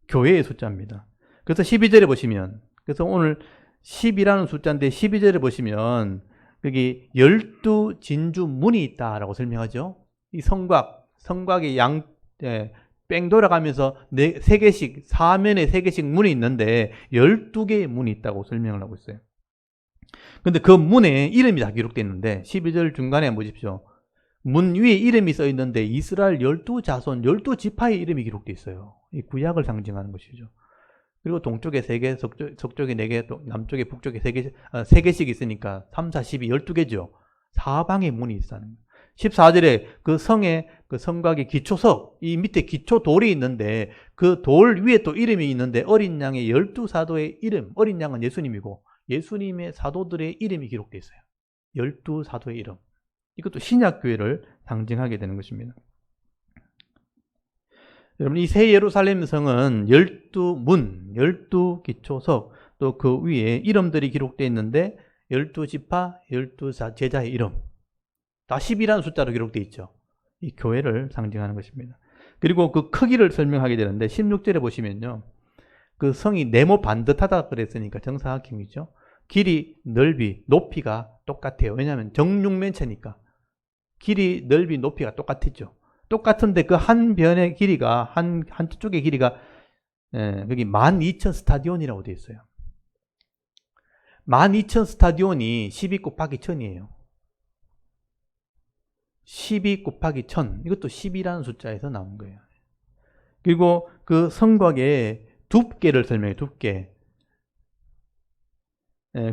교회의 숫자입니다. 그래서 12절에 보시면, 그래서 오늘 10이라는 숫자인데 12절에 보시면 여기 12진주 문이 있다라고 설명하죠. 이 성곽의 뺑 돌아가면서 3개씩, 사면에 3개씩 문이 있는데 12개의 문이 있다고 설명을 하고 있어요. 근데 그 문에 이름이 다 기록되어 있는데 12절 중간에 보십시오. 문 위에 이름이 써 있는데 이스라엘 12자손, 12지파의 이름이 기록되어 있어요. 이 구약을 상징하는 것이죠. 그리고 동쪽에 3개, 서쪽에 4개, 남쪽에 북쪽에 3개씩 있으니까 3, 4, 12, 12개죠. 사방에 문이 있다는 거예요. 14절에 그 성의 그 성곽의 기초석, 이 밑에 기초 돌이 있는데 그 돌 위에 또 이름이 있는데 어린 양의 12사도의 이름, 어린 양은 예수님이고 예수님의 사도들의 이름이 기록되어 있어요. 12사도의 이름. 이것도 신약교회를 상징하게 되는 것입니다. 여러분, 이 새 예루살렘 성은 12문, 12기초석, 또 그 위에 이름들이 기록되어 있는데 12지파, 12제자의 이름. 다 10이라는 숫자로 기록되어 있죠. 이 교회를 상징하는 것입니다. 그리고 그 크기를 설명하게 되는데 16절에 보시면요. 그 성이 네모 반듯하다 그랬으니까 정사각형이죠. 길이, 넓이, 높이가 똑같아요. 왜냐하면 정육면체니까. 길이, 넓이, 높이가 똑같았죠. 똑같은데 그 한 변의 길이가, 한쪽의 길이가, 여기 12,000 스타디온이라고 되어 있어요. 12,000 스타디온이 12 곱하기 1000이에요. 12 곱하기 1000. 이것도 10이라는 숫자에서 나온 거예요. 그리고 그 성곽의 두께를 설명해요. 두께.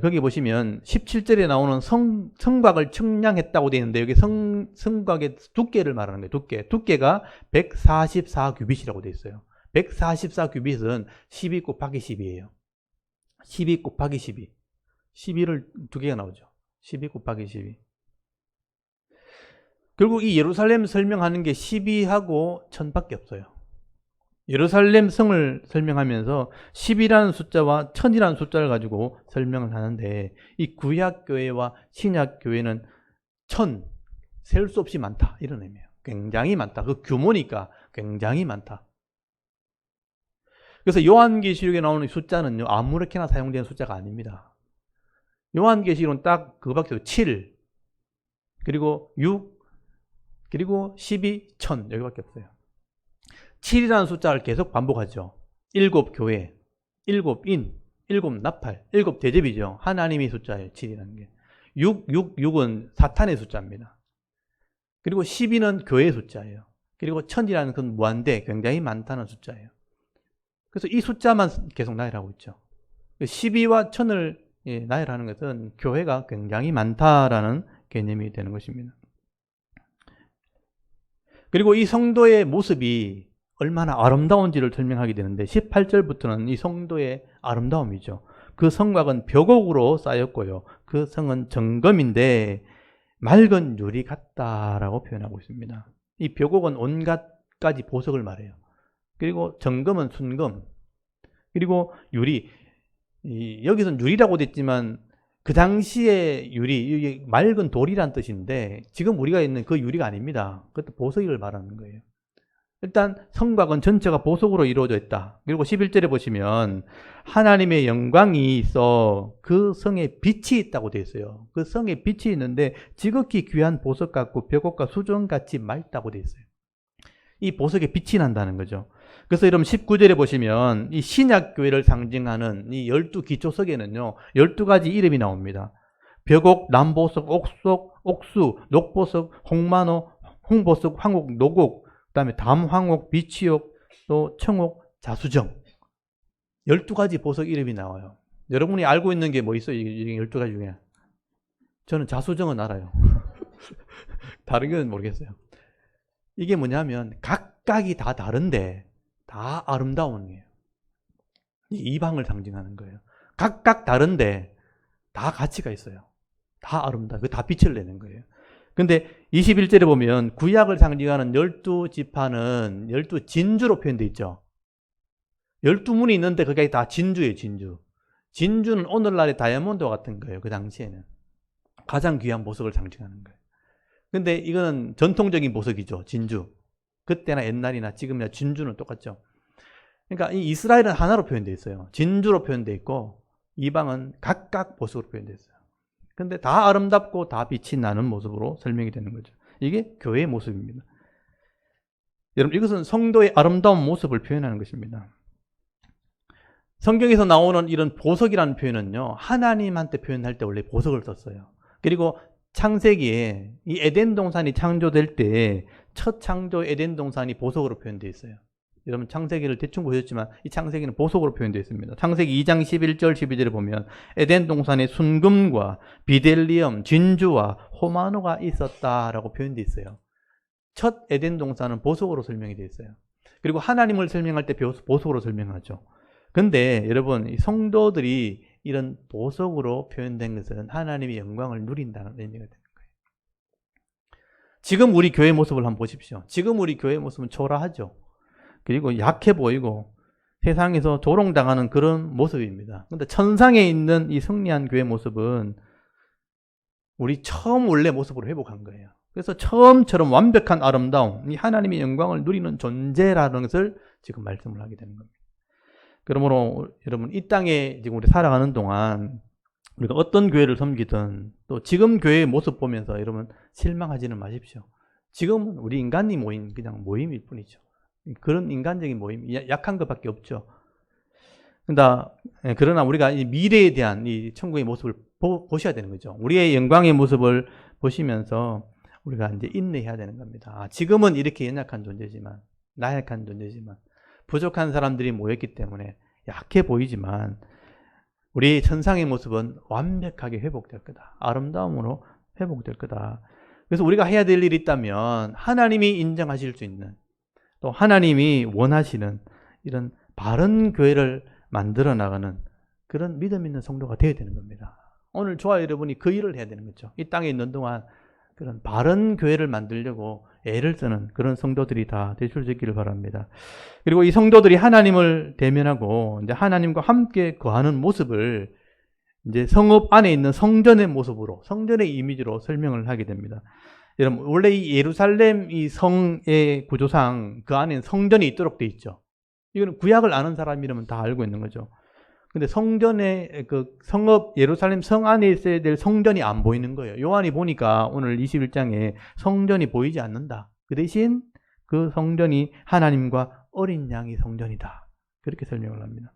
거기 보시면 17절에 나오는 성곽을 측량했다고 되어 있는데 여기 성곽의 두께를 말하는 거예요. 두께가 144규빗이라고 되어 있어요. 144규빗은 12 곱하기 10이에요. 12 곱하기 12. 12를 2개가 나오죠. 12 곱하기 12. 결국 이 예루살렘 설명하는 게 12하고 1000밖에 없어요. 예루살렘 성을 설명하면서 10이라는 숫자와 1000이라는 숫자를 가지고 설명을 하는데 이 구약교회와 신약교회는 1000, 셀 수 없이 많다 이런 의미예요. 굉장히 많다. 그 규모니까 굉장히 많다. 그래서 요한계시록에 나오는 숫자는요, 아무렇게나 사용되는 숫자가 아닙니다. 요한계시록은 딱 그거밖에 없어요. 7, 그리고 6, 그리고 12, 1000 여기밖에 없어요. 7이라는 숫자를 계속 반복하죠. 7 교회, 7 인, 7 나팔, 7 대접이죠. 하나님의 숫자예요. 7이라는 게. 6은 사탄의 숫자입니다. 그리고 12는 교회의 숫자예요. 그리고 1000이라는 건 무한대, 굉장히 많다는 숫자예요. 그래서 이 숫자만 계속 나열하고 있죠. 12와 1000을 나열하는 것은 교회가 굉장히 많다라는 개념이 되는 것입니다. 그리고 이 성도의 모습이 얼마나 아름다운지를 설명하게 되는데 18절부터는 이 성도의 아름다움이죠. 그 성곽은 벽옥으로 쌓였고요. 그 성은 정금인데 맑은 유리 같다라고 표현하고 있습니다. 이 벽옥은 온갖 가지 보석을 말해요. 그리고 정금은 순금, 그리고 유리. 여기서는 유리라고 됐지만 그 당시에 유리, 이게 맑은 돌이란 뜻인데 지금 우리가 있는 그 유리가 아닙니다. 그것도 보석을 말하는 거예요. 일단 성곽은 전체가 보석으로 이루어져 있다. 그리고 11절에 보시면 하나님의 영광이 있어 그 성에 빛이 있다고 되어 있어요. 그 성에 빛이 있는데 지극히 귀한 보석 같고 벽옥과 수정같이 맑다고 되어 있어요. 이 보석에 빛이 난다는 거죠. 그래서 여러분 19절에 보시면 이 신약교회를 상징하는 이 12기초석에는요 12가지 이름이 나옵니다. 벽옥, 남보석, 옥석, 옥수, 녹보석, 홍만호, 홍보석, 황옥, 노곡, 그 다음에 담황옥, 비치옥, 또 청옥, 자수정. 12가지 보석 이름이 나와요. 여러분이 알고 있는 게 뭐 있어요? 이 12가지 중에. 저는 자수정은 알아요. 다른 건 모르겠어요. 이게 뭐냐면 각각이 다 다른데 다 아름다운 거예요. 이방을 상징하는 거예요. 각각 다른데 다 가치가 있어요. 다 아름다워요. 다 빛을 내는 거예요. 근데 21절에 보면 구약을 상징하는 12지파는 12진주로 표현되어 있죠. 12문이 있는데 그게 다 진주예요. 진주. 진주는 오늘날의 다이아몬드와 같은 거예요. 그 당시에는. 가장 귀한 보석을 상징하는 거예요. 근데 이거는 전통적인 보석이죠. 진주. 그때나 옛날이나 지금이나 진주는 똑같죠. 그러니까 이 이스라엘은 하나로 표현되어 있어요. 진주로 표현되어 있고 이방은 각각 보석으로 표현되어 있어요. 근데 다 아름답고 다 빛이 나는 모습으로 설명이 되는 거죠. 이게 교회의 모습입니다. 여러분, 이것은 성도의 아름다운 모습을 표현하는 것입니다. 성경에서 나오는 이런 보석이라는 표현은요, 하나님한테 표현할 때 원래 보석을 썼어요. 그리고 창세기에 이 에덴 동산이 창조될 때 첫 창조 에덴 동산이 보석으로 표현되어 있어요. 여러분 창세기를 대충 보셨지만 이 창세기는 보석으로 표현되어 있습니다. 창세기 2장 11절 12절에 보면 에덴 동산에 순금과 비델리엄, 진주와 호마노가 있었다라고 표현되어 있어요. 첫 에덴 동산은 보석으로 설명이 되어 있어요. 그리고 하나님을 설명할 때 보석으로 설명하죠. 근데 여러분 이 성도들이 이런 보석으로 표현된 것은 하나님의 영광을 누린다는 의미가 되는 거예요. 지금 우리 교회 모습을 한번 보십시오. 지금 우리 교회 모습은 초라하죠. 그리고 약해 보이고 세상에서 조롱당하는 그런 모습입니다. 그런데 천상에 있는 이 승리한 교회 모습은 우리 처음 원래 모습으로 회복한 거예요. 그래서 처음처럼 완벽한 아름다움, 이 하나님의 영광을 누리는 존재라는 것을 지금 말씀을 하게 되는 겁니다. 그러므로 여러분 이 땅에 지금 우리 살아가는 동안 우리가 어떤 교회를 섬기든 또 지금 교회의 모습 보면서 여러분 실망하지는 마십시오. 지금은 우리 인간이 모인 그냥 모임일 뿐이죠. 그런 인간적인 모임, 약한 것밖에 없죠. 그러나 우리가 이 미래에 대한 이 천국의 모습을 보셔야 되는 거죠. 우리의 영광의 모습을 보시면서 우리가 이제 인내해야 되는 겁니다. 지금은 이렇게 연약한 존재지만, 나약한 존재지만, 부족한 사람들이 모였기 때문에 약해 보이지만, 우리 천상의 모습은 완벽하게 회복될 거다. 아름다움으로 회복될 거다. 그래서 우리가 해야 될 일이 있다면 하나님이 인정하실 수 있는 또 하나님이 원하시는 이런 바른 교회를 만들어 나가는 그런 믿음 있는 성도가 되어야 되는 겁니다. 오늘 저와 여러분이 그 일을 해야 되는 거죠. 이 땅에 있는 동안 그런 바른 교회를 만들려고 애를 쓰는 그런 성도들이 다 되실 수 있기를 바랍니다. 그리고 이 성도들이 하나님을 대면하고 이제 하나님과 함께 거하는 모습을 이제 성읍 안에 있는 성전의 모습으로, 성전의 이미지로 설명을 하게 됩니다. 여러분, 원래 이 예루살렘 이 성의 구조상 그 안에 성전이 있도록 돼 있죠. 이거는 구약을 아는 사람이라면 다 알고 있는 거죠. 근데 성전의 그 성읍 예루살렘 성 안에 있어야 될 성전이 안 보이는 거예요. 요한이 보니까 오늘 21장에 성전이 보이지 않는다. 그 대신 그 성전이 하나님과 어린 양의 성전이다. 그렇게 설명을 합니다.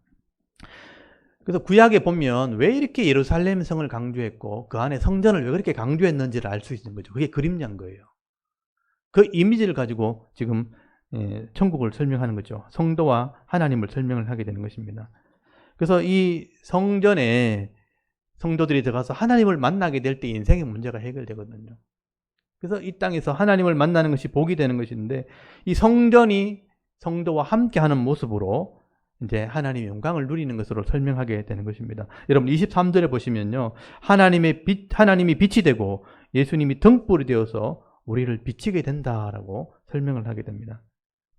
그래서 구약에 보면 왜 이렇게 예루살렘 성을 강조했고 그 안에 성전을 왜 그렇게 강조했는지를 알 수 있는 거죠. 그게 그림자인 거예요. 그 이미지를 가지고 지금 천국을 설명하는 거죠. 성도와 하나님을 설명을 하게 되는 것입니다. 그래서 이 성전에 성도들이 들어가서 하나님을 만나게 될 때 인생의 문제가 해결되거든요. 그래서 이 땅에서 하나님을 만나는 것이 복이 되는 것인데 이 성전이 성도와 함께하는 모습으로 이제 하나님의 영광을 누리는 것으로 설명하게 되는 것입니다. 여러분 23절에 보시면요. 하나님이 빛이 되고 예수님이 등불이 되어서 우리를 비치게 된다라고 설명을 하게 됩니다.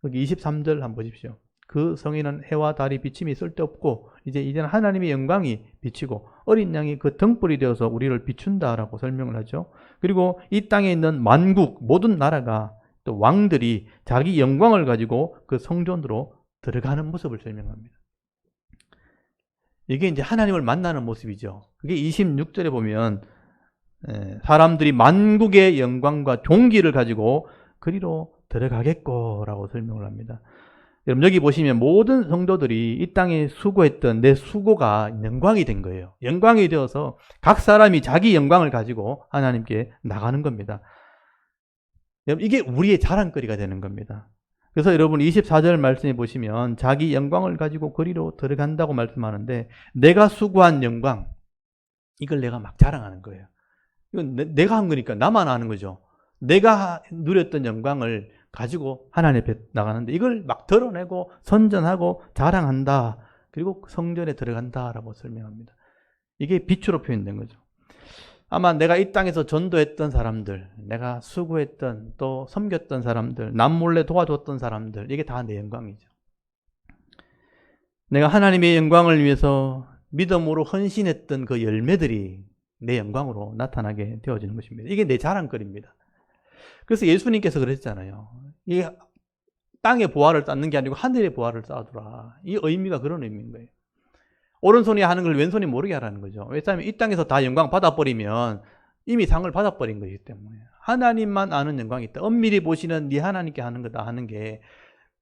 여기 23절 한번 보십시오. 그 성에는 해와 달이 비침이 쓸데없고 이제는 하나님의 영광이 비치고 어린 양이 그 등불이 되어서 우리를 비춘다라고 설명을 하죠. 그리고 이 땅에 있는 만국 모든 나라가 또 왕들이 자기 영광을 가지고 그 성전으로 들어가는 모습을 설명합니다. 이게 이제 하나님을 만나는 모습이죠. 그게 26절에 보면 사람들이 만국의 영광과 종기를 가지고 그리로 들어가겠고라고 설명을 합니다. 여러분 여기 보시면 모든 성도들이 이 땅에 수고했던 내 수고가 영광이 된 거예요. 영광이 되어서 각 사람이 자기 영광을 가지고 하나님께 나가는 겁니다. 여러분 이게 우리의 자랑거리가 되는 겁니다. 그래서 여러분 24절 말씀해 보시면 자기 영광을 가지고 그리로 들어간다고 말씀하는데 내가 수고한 영광 이걸 내가 막 자랑하는 거예요. 이건 내가 한 거니까 나만 아는 거죠. 내가 누렸던 영광을 가지고 하나님 앞에 나가는데 이걸 막 드러내고 선전하고 자랑한다. 그리고 성전에 들어간다라고 설명합니다. 이게 빛으로 표현된 거죠. 아마 내가 이 땅에서 전도했던 사람들, 내가 수고했던 또 섬겼던 사람들, 남몰래 도와줬던 사람들, 이게 다 내 영광이죠. 내가 하나님의 영광을 위해서 믿음으로 헌신했던 그 열매들이 내 영광으로 나타나게 되어지는 것입니다. 이게 내 자랑거리입니다. 그래서 예수님께서 그랬잖아요. 이 땅의 보화를 쌓는 게 아니고 하늘의 보화를 쌓아두라. 이 의미가 그런 의미인 거예요. 오른손이 하는 걸 왼손이 모르게 하라는 거죠. 왜냐하면 이 땅에서 다 영광 받아버리면 이미 상을 받아버린 거기 때문에 하나님만 아는 영광이 있다. 엄밀히 보시는 네 하나님께 하는 거다 하는 게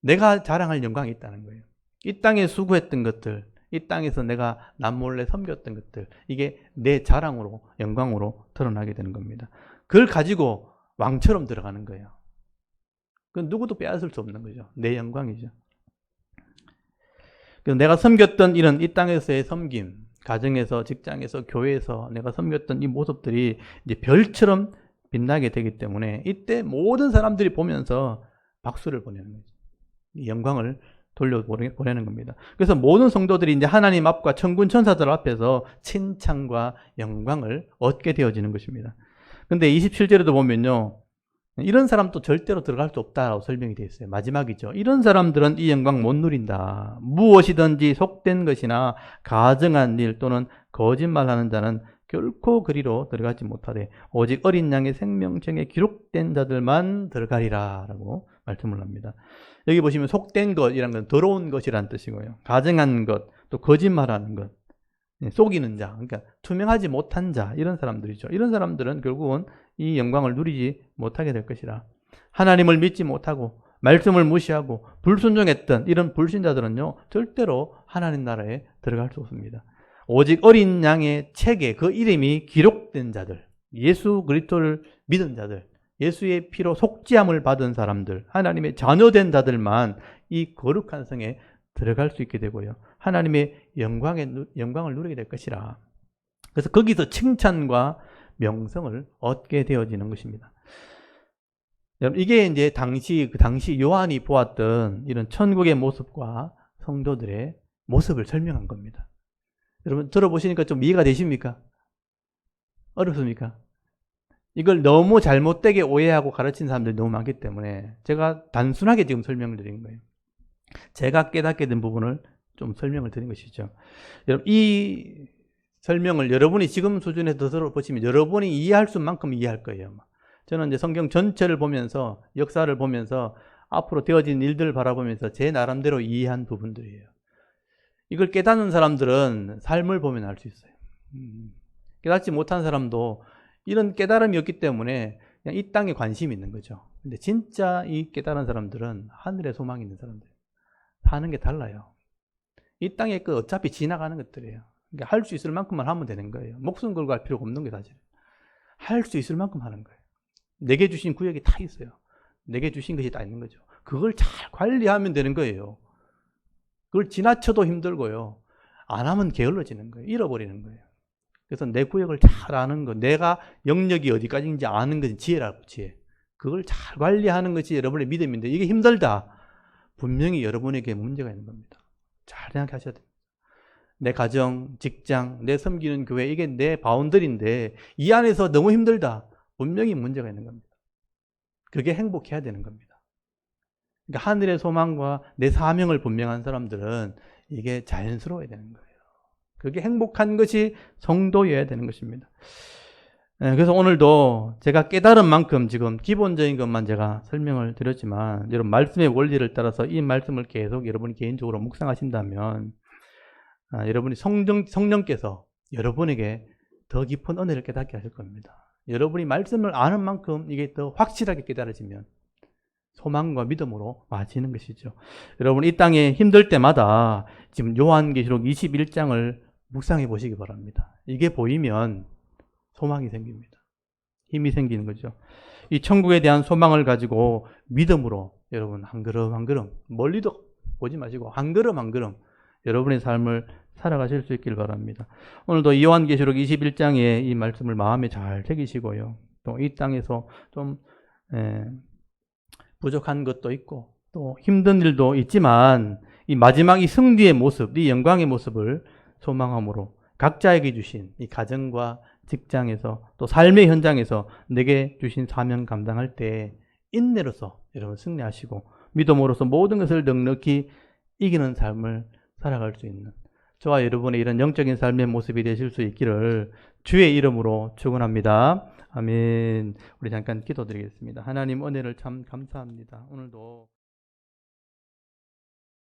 내가 자랑할 영광이 있다는 거예요. 이 땅에 수고했던 것들, 이 땅에서 내가 남몰래 섬겼던 것들, 이게 내 자랑으로 영광으로 드러나게 되는 겁니다. 그걸 가지고 왕처럼 들어가는 거예요. 그건 누구도 빼앗을 수 없는 거죠. 내 영광이죠. 내가 섬겼던 이런 이 땅에서의 섬김, 가정에서, 직장에서, 교회에서 내가 섬겼던 이 모습들이 이제 별처럼 빛나게 되기 때문에 이때 모든 사람들이 보면서 박수를 보내는 거죠. 이 영광을 돌려보내는 겁니다. 그래서 모든 성도들이 이제 하나님 앞과 천군 천사들 앞에서 칭찬과 영광을 얻게 되어지는 것입니다. 근데 27절에도 보면요. 이런 사람도 절대로 들어갈 수 없다라고 설명이 되어 있어요. 마지막이죠. 이런 사람들은 이 영광 못 누린다. 무엇이든지 속된 것이나 가증한 일 또는 거짓말하는 자는 결코 그리로 들어가지 못하되 오직 어린 양의 생명책에 기록된 자들만 들어가리라 라고 말씀을 합니다. 여기 보시면 속된 것이라는 건 더러운 것이라는 뜻이고요. 가증한 것, 또 거짓말하는 것, 속이는 자, 그러니까 투명하지 못한 자, 이런 사람들이죠. 이런 사람들은 결국은 이 영광을 누리지 못하게 될 것이라. 하나님을 믿지 못하고 말씀을 무시하고 불순종했던 이런 불신자들은요, 절대로 하나님 나라에 들어갈 수 없습니다. 오직 어린 양의 책에 그 이름이 기록된 자들, 예수 그리스도를 믿은 자들, 예수의 피로 속죄함을 받은 사람들, 하나님의 자녀된 자들만 이 거룩한 성에 들어갈 수 있게 되고요. 하나님의 영광을 누리게 될 것이라. 그래서 거기서 칭찬과 명성을 얻게 되어지는 것입니다. 여러분, 이게 이제 그 당시 요한이 보았던 이런 천국의 모습과 성도들의 모습을 설명한 겁니다. 여러분, 들어보시니까 좀 이해가 되십니까? 어렵습니까? 이걸 너무 잘못되게 오해하고 가르친 사람들이 너무 많기 때문에 제가 단순하게 지금 설명을 드린 거예요. 제가 깨닫게 된 부분을 좀 설명을 드린 것이죠. 여러분, 이 설명을 여러분이 지금 수준에 더 들어보시면 여러분이 이해할 수만큼 이해할 거예요. 저는 이제 성경 전체를 보면서, 역사를 보면서, 앞으로 되어진 일들을 바라보면서 제 나름대로 이해한 부분들이에요. 이걸 깨닫는 사람들은 삶을 보면 알 수 있어요. 깨닫지 못한 사람도 이런 깨달음이 없기 때문에 그냥 이 땅에 관심이 있는 거죠. 근데 진짜 이 깨달은 사람들은 하늘에 소망이 있는 사람들. 사는 게 달라요. 이 땅에 그 어차피 지나가는 것들이에요. 그러니까 할 수 있을 만큼만 하면 되는 거예요. 목숨 걸고 할 필요가 없는 게 사실. 할 수 있을 만큼 하는 거예요. 내게 주신 구역이 다 있어요. 내게 주신 것이 다 있는 거죠. 그걸 잘 관리하면 되는 거예요. 그걸 지나쳐도 힘들고요. 안 하면 게을러지는 거예요. 잃어버리는 거예요. 그래서 내 구역을 잘 아는 것, 내가 영역이 어디까지인지 아는 것이 지혜라고, 지혜. 그걸 잘 관리하는 것이 여러분의 믿음인데 이게 힘들다. 분명히 여러분에게 문제가 있는 겁니다. 잘 생각하셔야 됩니다. 내 가정, 직장, 내 섬기는 교회, 이게 내 바운더리인데 이 안에서 너무 힘들다. 분명히 문제가 있는 겁니다. 그게 행복해야 되는 겁니다. 그러니까 하늘의 소망과 내 사명을 분명한 사람들은 이게 자연스러워야 되는 거예요. 그게 행복한 것이 성도여야 되는 것입니다. 그래서 오늘도 제가 깨달은 만큼 지금 기본적인 것만 제가 설명을 드렸지만 여러분 말씀의 원리를 따라서 이 말씀을 계속 여러분이 개인적으로 묵상하신다면 여러분이 성령께서 여러분에게 더 깊은 은혜를 깨닫게 하실 겁니다. 여러분이 말씀을 아는 만큼 이게 더 확실하게 깨달아지면 소망과 믿음으로 와지는 것이죠. 여러분 이 땅에 힘들 때마다 지금 요한계시록 21장을 묵상해 보시기 바랍니다. 이게 보이면 소망이 생깁니다. 힘이 생기는 거죠. 이 천국에 대한 소망을 가지고 믿음으로 여러분 한 걸음 한 걸음 멀리도 보지 마시고 한 걸음 한 걸음 여러분의 삶을 살아가실 수 있길 바랍니다. 오늘도 요한계시록 21장의 이 말씀을 마음에 잘 새기시고요. 또 이 땅에서 좀 부족한 것도 있고 또 힘든 일도 있지만 이 마지막 이 승리의 모습, 이 영광의 모습을 소망함으로 각자에게 주신 이 가정과 직장에서 또 삶의 현장에서 내게 주신 사명 감당할 때 인내로서 여러분 승리하시고 믿음으로서 모든 것을 넉넉히 이기는 삶을 살아갈 수 있는 저와 여러분의 이런 영적인 삶의 모습이 되실 수 있기를 주의 이름으로 축원합니다. 아멘. 우리 잠깐 기도드리겠습니다. 하나님 은혜를 참 감사합니다. 오늘도